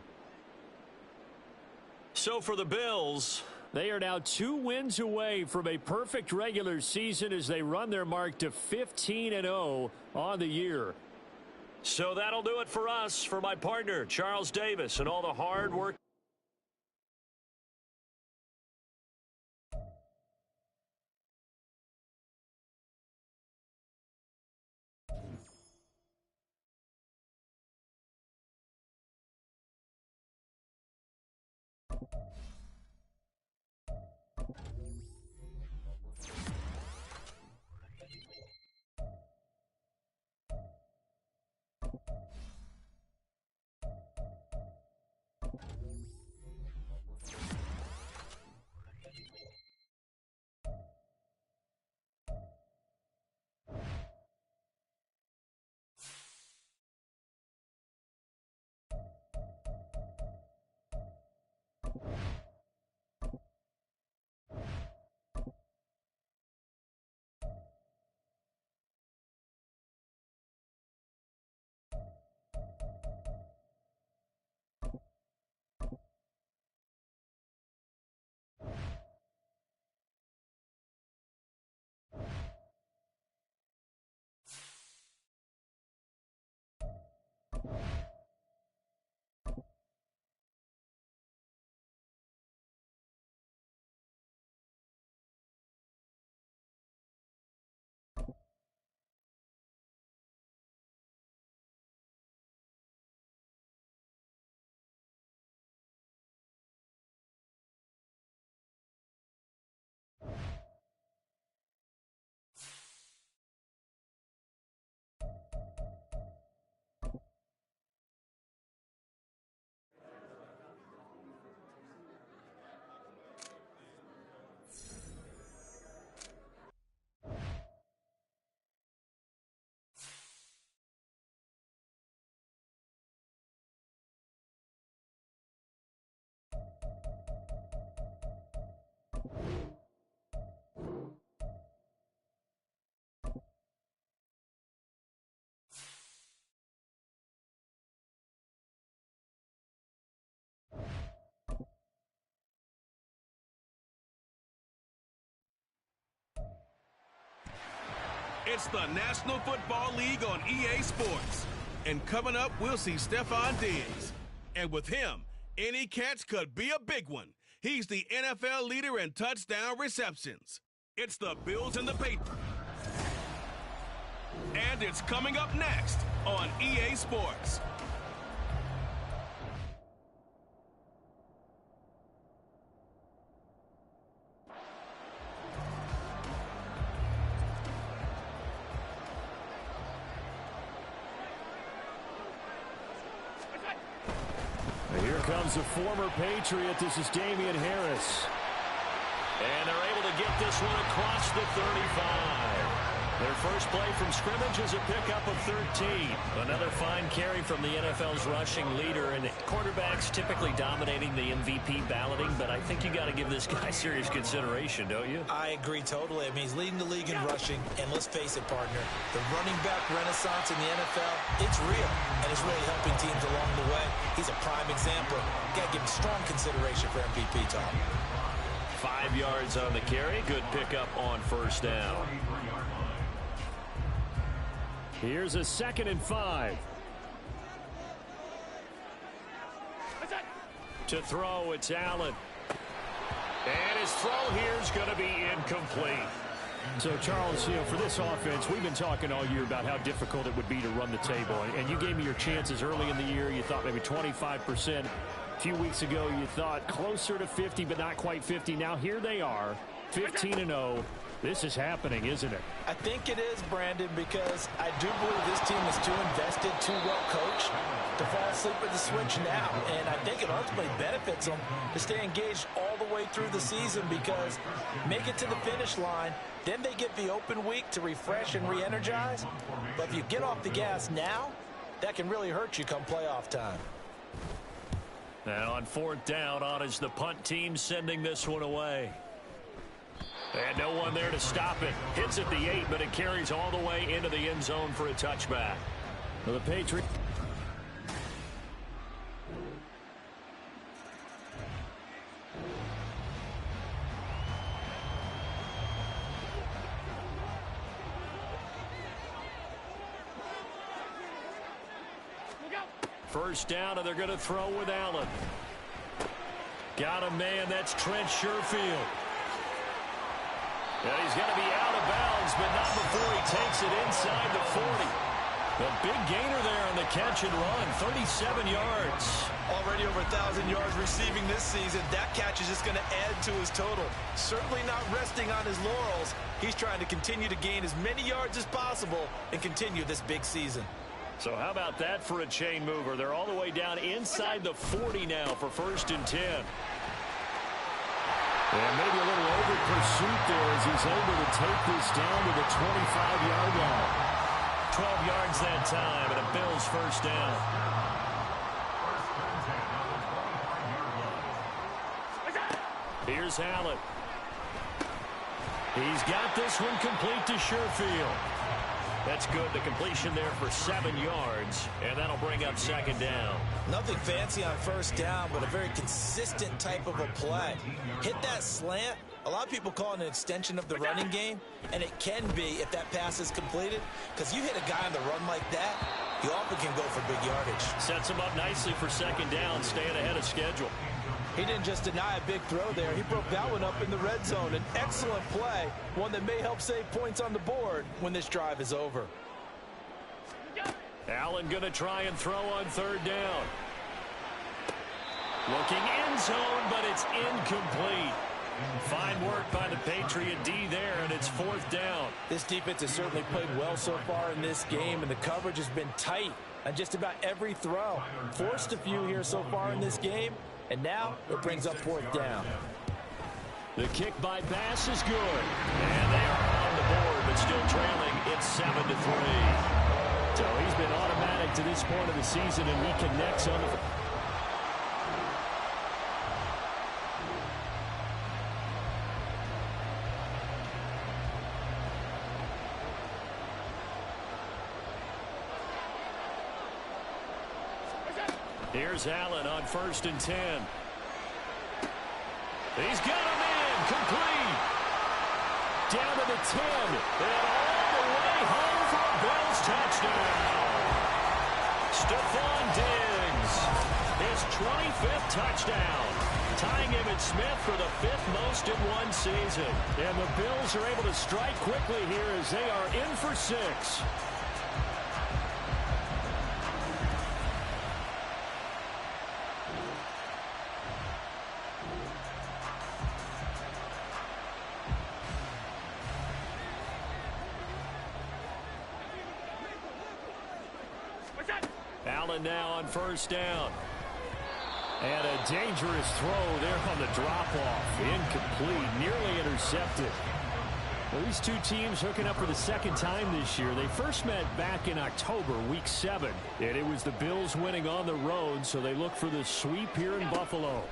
So for the Bills, they are now 2 wins away from a perfect regular season as they run their mark to 15-0 on the year. So that'll do it for us. For my partner, Charles Davis, and all the hard work. It's the National Football League on EA Sports. And coming up, we'll see Stephon Diggs. And with him, any catch could be a big one. He's the NFL leader in touchdown receptions. It's the Bills in the paper. And it's coming up next on EA Sports. Here comes the former Patriot. This is Damian Harris. And they're able to get this one across the 35. Their first play from scrimmage is a pickup of 13. Another fine carry from the NFL's rushing leader. And quarterbacks typically dominating the MVP balloting, but I think you got to give this guy serious consideration, don't you? I agree totally. I mean, he's leading the league in rushing. And let's face it, partner, the running back renaissance in the NFL, it's real. And it's really helping teams along the way. He's a prime example. Got to give him strong consideration for MVP, Tom. 5 yards on the carry. Good pickup on first down. Here's a 2nd and 5. To throw, it's Allen. And his throw here is going to be incomplete. So, Charles, for this offense, we've been talking all year about how difficult it would be to run the table. And you gave me your chances early in the year. You thought maybe 25%. A few weeks ago, you thought closer to 50, but not quite 50. Now, here they are, 15-0. This is happening, isn't it? I think it is, Brandon, because I do believe this team is too invested, too well coached to fall asleep at the switch now. And I think it ultimately benefits them to stay engaged all the way through the season because make it to the finish line, then they get the open week to refresh and re-energize. But if you get off the gas now, that can really hurt you come playoff time. And on 4th down, on is the punt team sending this one away. And no one there to stop it. Hits at the 8, but it carries all the way into the end zone for a touchback. For the Patriots. First down, and they're going to throw with Allen. Got a man, that's Trent Sherfield. And he's going to be out of bounds, but not before he takes it inside the 40. A big gainer there on the catch and run, 37 yards. Already over 1,000 yards receiving this season. That catch is just going to add to his total. Certainly not resting on his laurels. He's trying to continue to gain as many yards as possible and continue this big season. So how about that for a chain mover? They're all the way down inside the 40 now for 1st and 10. And maybe a little over pursuit there as he's able to take this down to the 25-yard line. 12 yards that time, and a Bills first down. Here's Allen. He's got this one complete to Sherfield. That's good. The completion there for 7 yards, and that'll bring up 2nd down. Nothing fancy on first down, but a very consistent type of a play. Hit that slant. A lot of people call it an extension of the running game, and it can be if that pass is completed, because you hit a guy on the run like that, you often can go for big yardage. Sets him up nicely for 2nd down, staying ahead of schedule. He didn't just deny a big throw there. He broke that one up in the red zone. An excellent play, one that may help save points on the board when this drive is over. Allen going to try and throw on 3rd down. Looking end zone, but it's incomplete. Fine work by the Patriot D there, and it's 4th down. This defense has certainly played well so far in this game, and the coverage has been tight on just about every throw. Forced a few here so far in this game, and now it brings up 4th down. The kick by Bass is good. And they are on the board, but still trailing. It's 7-3. So he's been automatic to this point of the season, and he connects on the... Here's Allen on 1st and 10. He's got him in, complete. Down to the 10, and all the way for a Bills touchdown. Stephon Diggs, his 25th touchdown, tying Emmitt Smith for the 5th most in one season. And the Bills are able to strike quickly here as they are in for 6. Allen now on first down. And a dangerous throw there on the drop-off. Incomplete, nearly intercepted. Well, these two teams hooking up for the second time this year. They first met back in October, week 7. And it was the Bills winning on the road, so they look for the sweep here in Buffalo.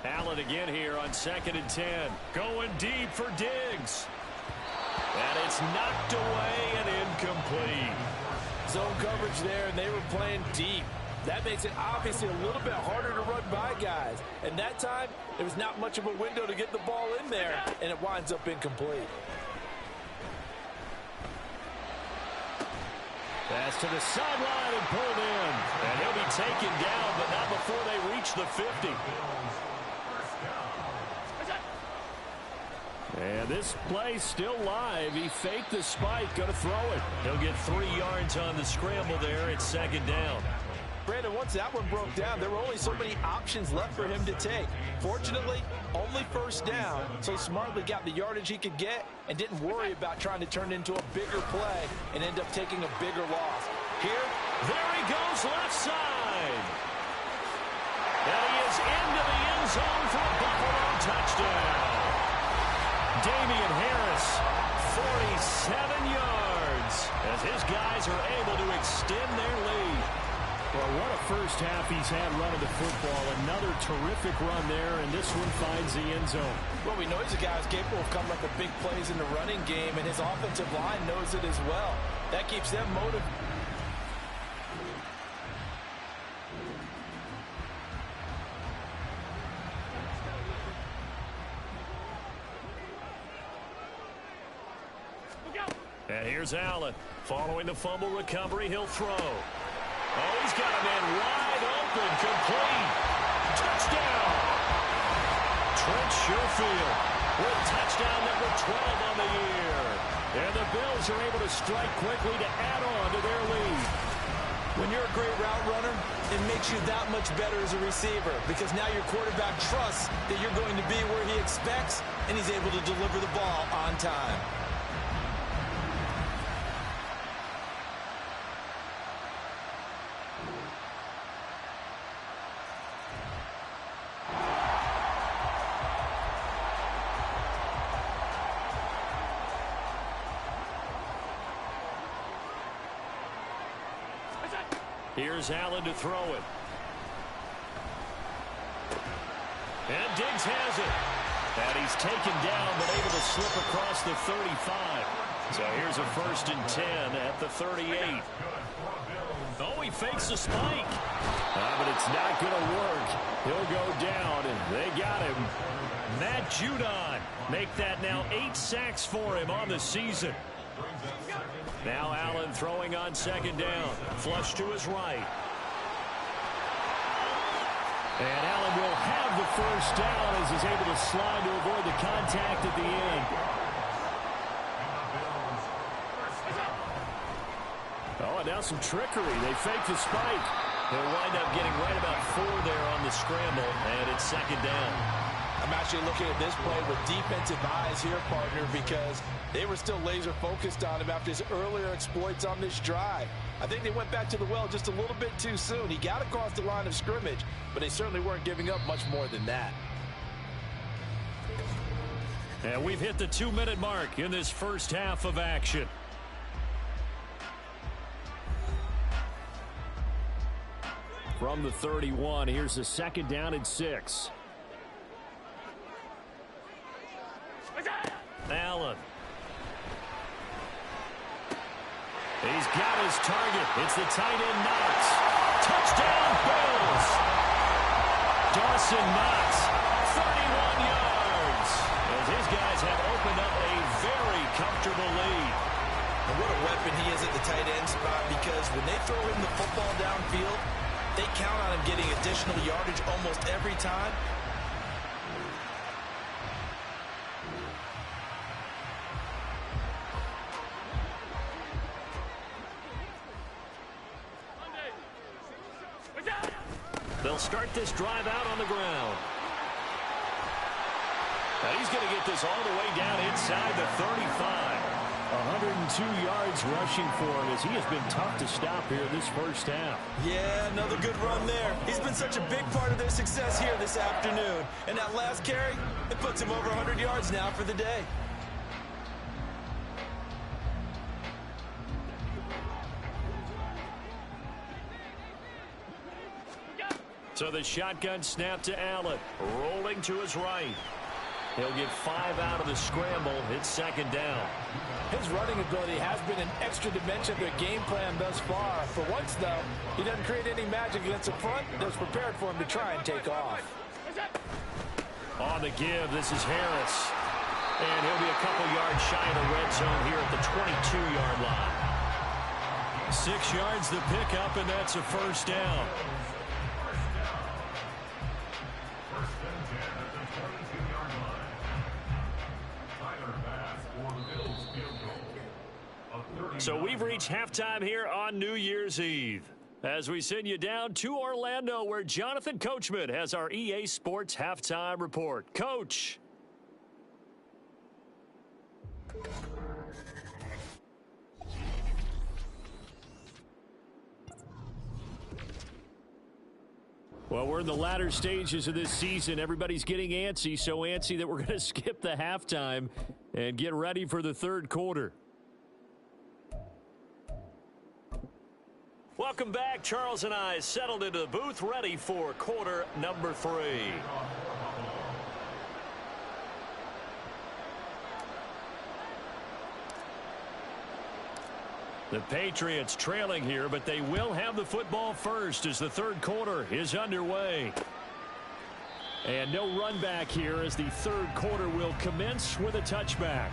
Allen again here on 2nd and 10. Going deep for Diggs. And it's knocked away and incomplete. Zone coverage there, and they were playing deep. That makes it obviously a little bit harder to run by guys. And that time, there was not much of a window to get the ball in there, and it winds up incomplete. Pass to the sideline and pulled in. And he'll be taken down, but not before they reach the 50. And this play still live. He faked the spike, going to throw it. He'll get 3 yards on the scramble there at 2nd down. Brandon, once that one broke down, there were only so many options left for him to take. Fortunately, only first down, so he smartly got the yardage he could get and didn't worry about trying to turn it into a bigger play and end up taking a bigger loss. Here, there he goes left side. And he is into the end zone for a Buffalo touchdown. Damian Harris, 47 yards, as his guys are able to extend their lead. Well, what a first half he's had running the football. Another terrific run there, and this one finds the end zone. Well, we know he's a guy who's capable of coming up with big plays in the running game, and his offensive line knows it as well. That keeps them motivated. And here's Allen. Following the fumble recovery, he'll throw. Oh, he's got a man wide open, complete. Touchdown! Trent Sherfield with touchdown number 12 on the year. And the Bills are able to strike quickly to add on to their lead. When you're a great route runner, it makes you that much better as a receiver because now your quarterback trusts that you're going to be where he expects, and he's able to deliver the ball on time. Here's Allen to throw it. And Diggs has it. And he's taken down, but able to slip across the 35. So here's a 1st and 10 at the 38. Oh, he fakes the spike. But it's not going to work. He'll go down, and they got him. Matt Judon make that now 8 sacks for him on the season. Now Allen throwing on 2nd down. Flush to his right. And Allen will have the first down as he's able to slide to avoid the contact at the end. Oh, and now some trickery. They fake the spike. They'll wind up getting right about 4 there on the scramble, and it's 2nd down. I'm actually looking at this play with defensive eyes here, partner, because they were still laser focused on him after his earlier exploits on this drive. I think they went back to the well just a little bit too soon. He got across the line of scrimmage, but they certainly weren't giving up much more than that. And we've hit the 2-minute mark in this first half of action. From the 31, here's a 2nd down and 6. Allen. He's got his target. It's the tight end Knox. Touchdown Bills. Dawson Knox, 31 yards. As his guys have opened up a very comfortable lead. And what a weapon he is at the tight end spot, because when they throw him the football downfield, they count on him getting additional yardage almost every time. They'll start this drive out on the ground. Now he's going to get this all the way down inside the 35. 102 yards rushing for him, as he has been tough to stop here this first half. Yeah, another good run there. He's been such a big part of their success here this afternoon. And that last carry, it puts him over 100 yards now for the day. So the shotgun snap to Allen, rolling to his right. He'll get 5 out of the scramble. It's second down. His running ability has been an extra dimension of their game plan thus far. For once, though, he doesn't create any magic against the front that's prepared for him to try and take off. On the give, this is Harris. And he'll be a couple yards shy of the red zone here at the 22-yard line. 6 yards the pickup, and that's a first down. So we've reached halftime here on New Year's Eve, as we send you down to Orlando, where Jonathan Coachman has our EA Sports Halftime Report. Coach. Well, we're in the latter stages of this season. Everybody's getting antsy, so antsy that we're going to skip the halftime and get ready for the third quarter. Welcome back. Charles and I settled into the booth, ready for quarter number 3. The Patriots trailing here, but they will have the football first as the third quarter is underway. And no run back here, as the third quarter will commence with a touchback.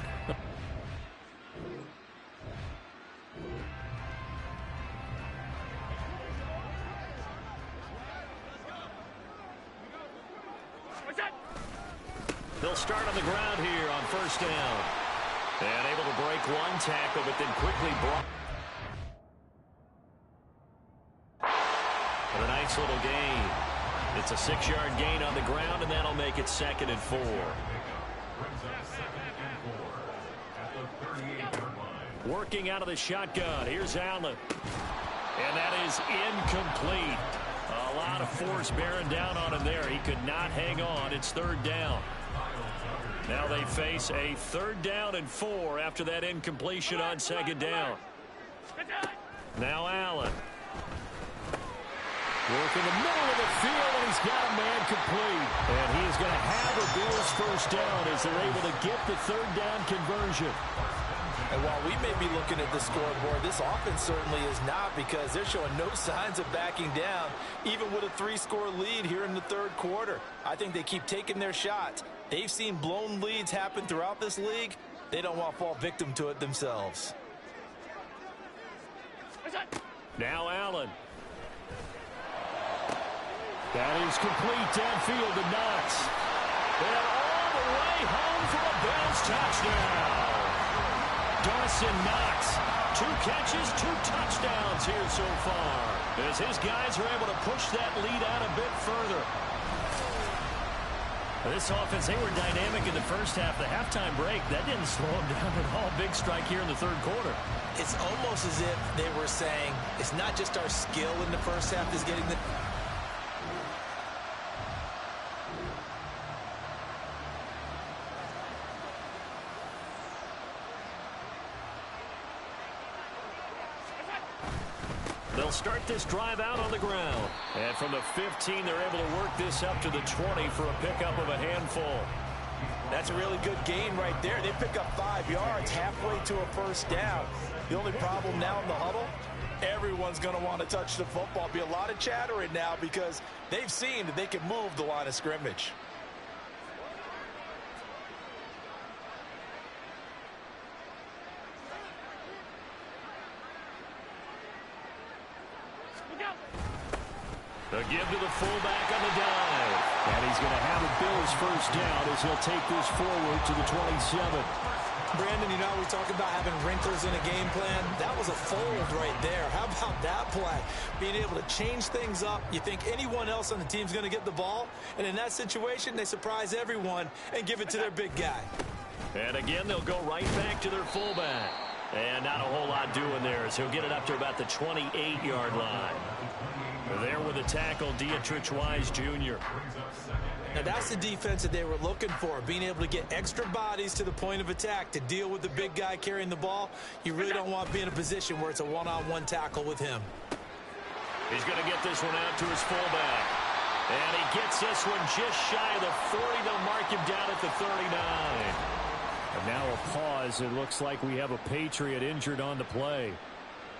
They'll start on the ground here on first down. And able to break one tackle, but then quickly brought. But a nice little gain. It's a 6-yard gain on the ground, and that'll make it 2nd and 4. Working out of the shotgun. Here's Allen. And that is incomplete. A lot of force bearing down on him there. He could not hang on. It's 3rd down. Now they face a 3rd down and 4 after that incompletion on 2nd down. Now Allen. Work in the middle of the field, and he's got a man complete. And he is going to have a Bills first down as they're able to get the 3rd down conversion. And while we may be looking at the scoreboard, this offense certainly is not, because they're showing no signs of backing down, even with a 3-score lead here in the third quarter. I think they keep taking their shots. They've seen blown leads happen throughout this league. They don't want to fall victim to it themselves. Now Allen. That is complete downfield to Knox. And all the way home for a Bills touchdown. Dawson Knox, 2 catches, 2 touchdowns here so far, as his guys are able to push that lead out a bit further. This offense, they were dynamic in the first half. The halftime break, that didn't slow them down at all. Big strike here in the third quarter. It's almost as if they were saying, it's not just our skill in the first half that's getting the... They'll start this drive out on the ground. And from the 15, they're able to work this up to the 20 for a pickup of a handful. That's a really good gain right there. They pick up 5 yards halfway to a first down. The only problem now in the huddle, everyone's going to want to touch the football. Be a lot of chattering now, because they've seen that they can move the line of scrimmage. give to the fullback on the dive. And he's going to have a Bills first down as he'll take this forward to the 27. Brandon, you know, we talk about having wrinkles in a game plan. That was a fold right there. How about that play? Being able to change things up. You think anyone else on the team's going to get the ball, and in that situation, they surprise everyone and give it to their big guy. And again, they'll go right back to their fullback. And not a whole lot doing there as he'll get it up to about the 28-yard line. There with the tackle, Dietrich Wise Jr. Now that's the defense that they were looking for, being able to get extra bodies to the point of attack to deal with the big guy carrying the ball. You really don't want to be in a position where it's a one-on-one tackle with him. He's going to get this one out to his fullback. And he gets this one just shy of the 40. They'll mark him down at the 39. And now a pause. It looks like we have a Patriot injured on the play.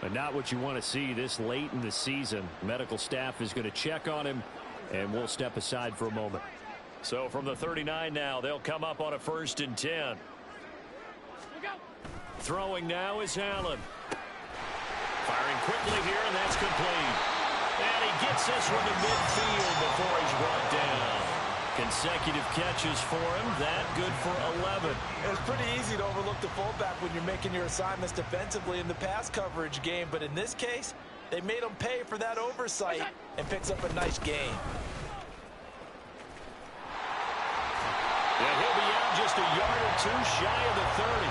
But not what you want to see this late in the season. Medical staff is going to check on him, and we'll step aside for a moment. So from the 39 now, they'll come up on a 1st and 10. Throwing now is Allen. Firing quickly here, and that's complete. And he gets this one to midfield before he's brought down. Consecutive catches for him. That good for 11. It's pretty easy to overlook the fullback when you're making your assignments defensively in the pass coverage game. But in this case, they made him pay for that oversight and picks up a nice gain. Yeah, he'll be out just a yard or two shy of the 30.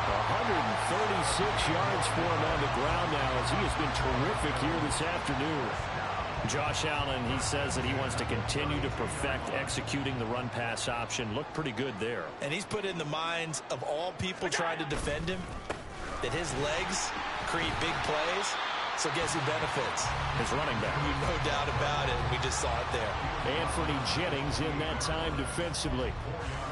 136 yards for him on the ground now as he has been terrific here this afternoon. Josh Allen, he says that he wants to continue to perfect executing the run-pass option. Looked pretty good there. And he's put in the minds of all people trying to defend him that his legs create big plays. So guess who benefits? His running back. No doubt about it. We just saw it there. Anthony Jennings in that time defensively.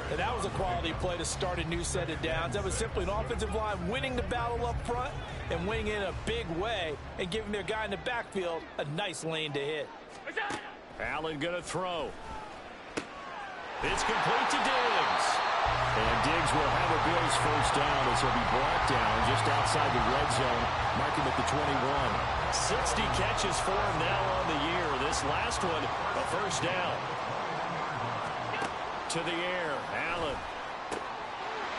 And that was a quality play to start a new set of downs. That was simply an offensive line winning the battle up front and winning in a big way and giving their guy in the backfield a nice lane to hit. Allen going to throw. It's complete to Diggs. And Diggs will have a Bills first down as he'll be brought down just outside the red zone, marking at the 21. 60 catches for him now on the year. This last one, a first down. To the air, Allen.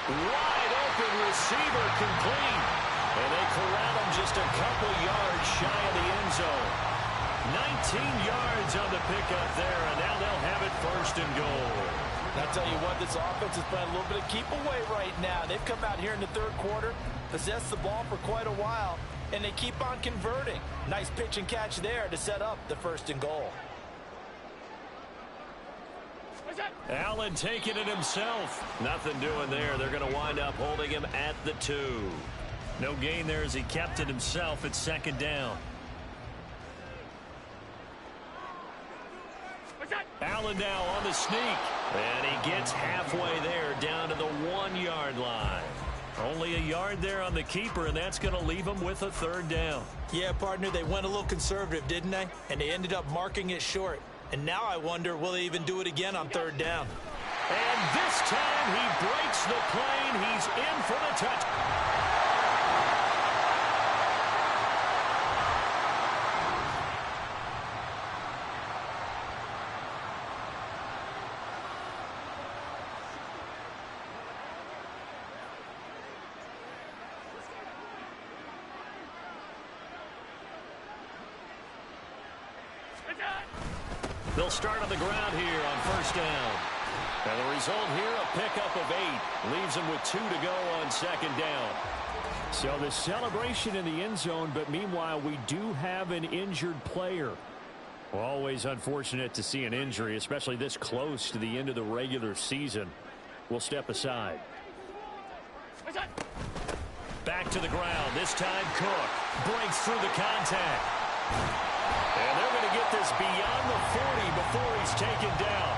Wide open receiver complete. And they corral him just a couple yards shy of the end zone. 19 yards on the pickup there, and now they'll have it 1st and goal. And I'll tell you what, this offense is playing a little bit of keep away right now. They've come out here in the 3rd quarter, possessed the ball for quite a while, and they keep on converting. Nice pitch and catch there to set up the 1st and goal. Allen taking it himself. Nothing doing there. They're going to wind up holding him at the 2. No gain there as he kept it himself at 2nd down. Allen now on the sneak. And he gets halfway there down to the 1-yard line. Only a yard there on the keeper, and that's going to leave him with a 3rd down. Yeah, partner, they went a little conservative, didn't they? And they ended up marking it short. And now I wonder, will they even do it again on 3rd down? And this time he breaks the plane. He's in for the touch. They'll start on the ground here on 1st down. And the result here, a pickup of 8. Leaves them with 2 to go on 2nd down. So the celebration in the end zone, but meanwhile, we do have an injured player. Well, always unfortunate to see an injury, especially this close to the end of the regular season. We'll step aside. Back to the ground. This time Cook breaks through the contact. And they're going to get this beyond the 40 before he's taken down.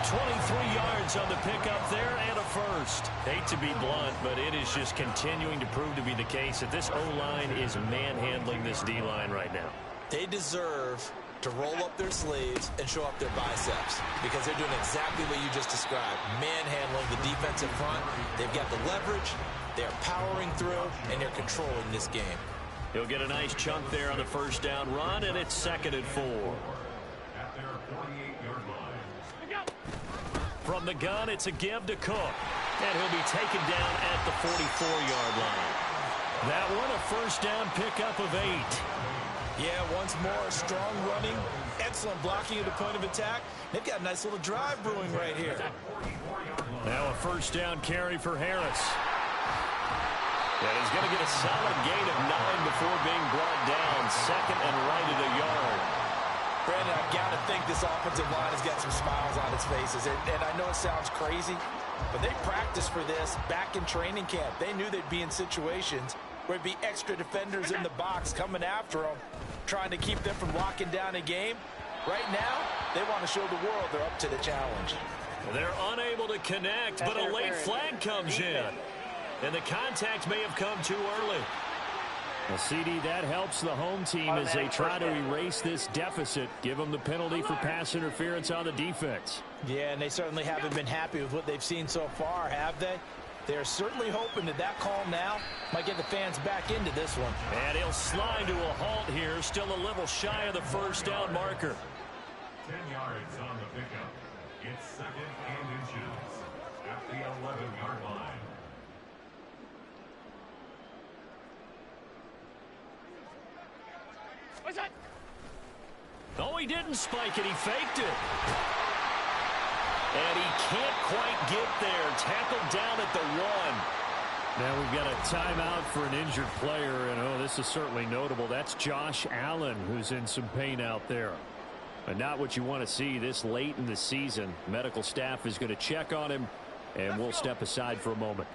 23 yards on the pickup there and a 1st. Hate to be blunt, but it is just continuing to prove to be the case that this O-line is manhandling this D-line right now. They deserve to roll up their sleeves and show up their biceps because they're doing exactly what you just described. Manhandling the defensive front. They've got the leverage. They're powering through, and they're controlling this game. He'll get a nice chunk there on the 1st down run, and it's 2nd and 4. From the gun, it's a give to Cook. And he'll be taken down at the 44-yard line. That one, a first down pickup of 8. Yeah, once more, strong running, excellent blocking at the point of attack. They've got a nice little drive brewing right here. Now a first down carry for Harris. And he's going to get a solid gain of 9 before being brought down. Second and right at a yard. Brandon, I've got to think this offensive line has got some smiles on its faces. And I know it sounds crazy, but they practiced for this back in training camp. They knew they'd be in situations where it'd be extra defenders in the box coming after them, trying to keep them from locking down a game. Right now, they want to show the world they're up to the challenge. They're unable to connect, but a late flag comes in. And the contact may have come too early. Well, CD, that helps the home team as they try to erase this deficit. Give them the penalty for pass interference on the defense. Yeah, and they certainly haven't been happy with what they've seen so far, have they? They're certainly hoping that call now might get the fans back into this one. And he'll slide to a halt here, still a little shy of the first down marker. 10 yards on the pickup. It's second and inches at the 11-yard line. What's that? Oh, he didn't spike it. He faked it. And he can't quite get there. Tackled down at the 1. Now we've got a timeout for an injured player, and oh, this is certainly notable. That's Josh Allen, who's in some pain out there. And not what you want to see this late in the season. Medical staff is going to check on him, and we'll step aside for a moment.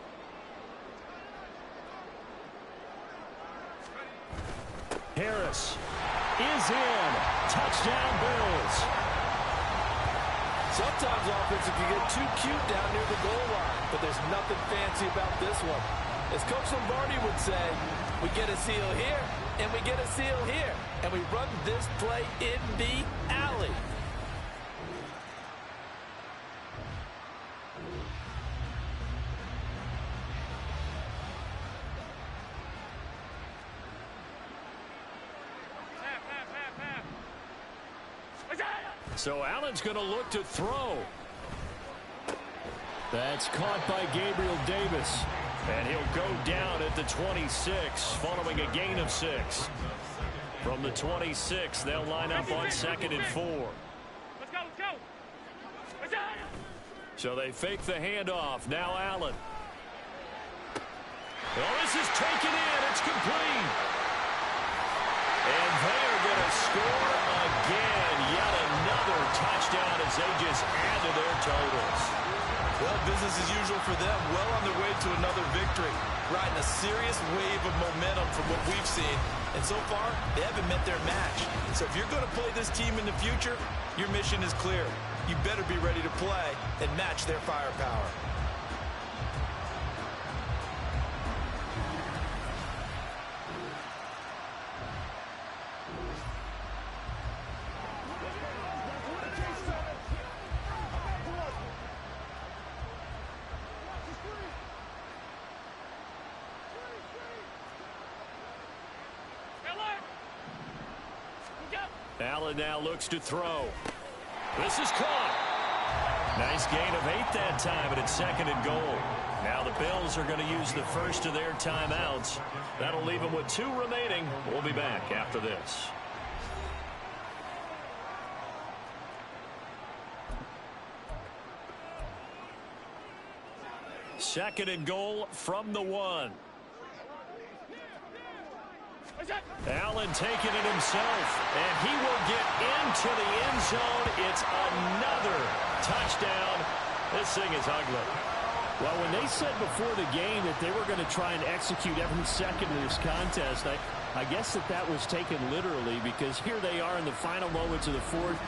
Harris is in. Touchdown, Bills. Sometimes offense can get too cute down near the goal line, but there's nothing fancy about this one. As Coach Lombardi would say, we get a seal here, and we get a seal here, and we run this play in the alley. So Allen's going to look to throw. That's caught by Gabriel Davis. And he'll go down at the 26 following a gain of 6. From the 26, they'll line up on 2nd and 4. Let's go. So they fake the handoff. Now Allen. Oh, this is taken in. It's complete. And they're going to score again. Yet another touchdown as they just add to their totals. Well, business as usual for them. Well on their way to another victory. Riding a serious wave of momentum from what we've seen. And so far, they haven't met their match. So if you're going to play this team in the future, your mission is clear. You better be ready to play and match their firepower. Allen now looks to throw. This is caught. Nice gain of 8 that time, but it's 2nd and goal. Now the Bills are going to use the first of their timeouts. That'll leave them with 2 remaining. We'll be back after this. Second and goal from the 1. Allen taking it himself, and he will get into the end zone. It's another touchdown. This thing is ugly. Well, when they said before the game that they were going to try and execute every second of this contest, I guess that was taken literally, because here they are in the final moments of the 4th.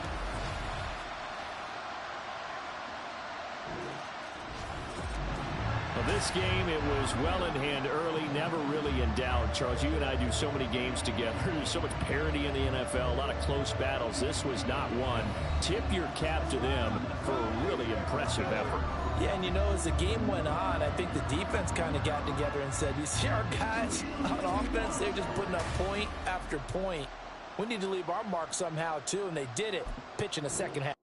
This game, it was well in hand early, never really in doubt. Charles, you and I do so many games together. There's so much parity in the NFL, a lot of close battles. This was not one. Tip your cap to them for a really impressive effort. Yeah, and you know, as the game went on, I think the defense kind of got together and said, you see our guys on offense, they're just putting up point after point. We need to leave our mark somehow, too, and they did it, pitching the second half.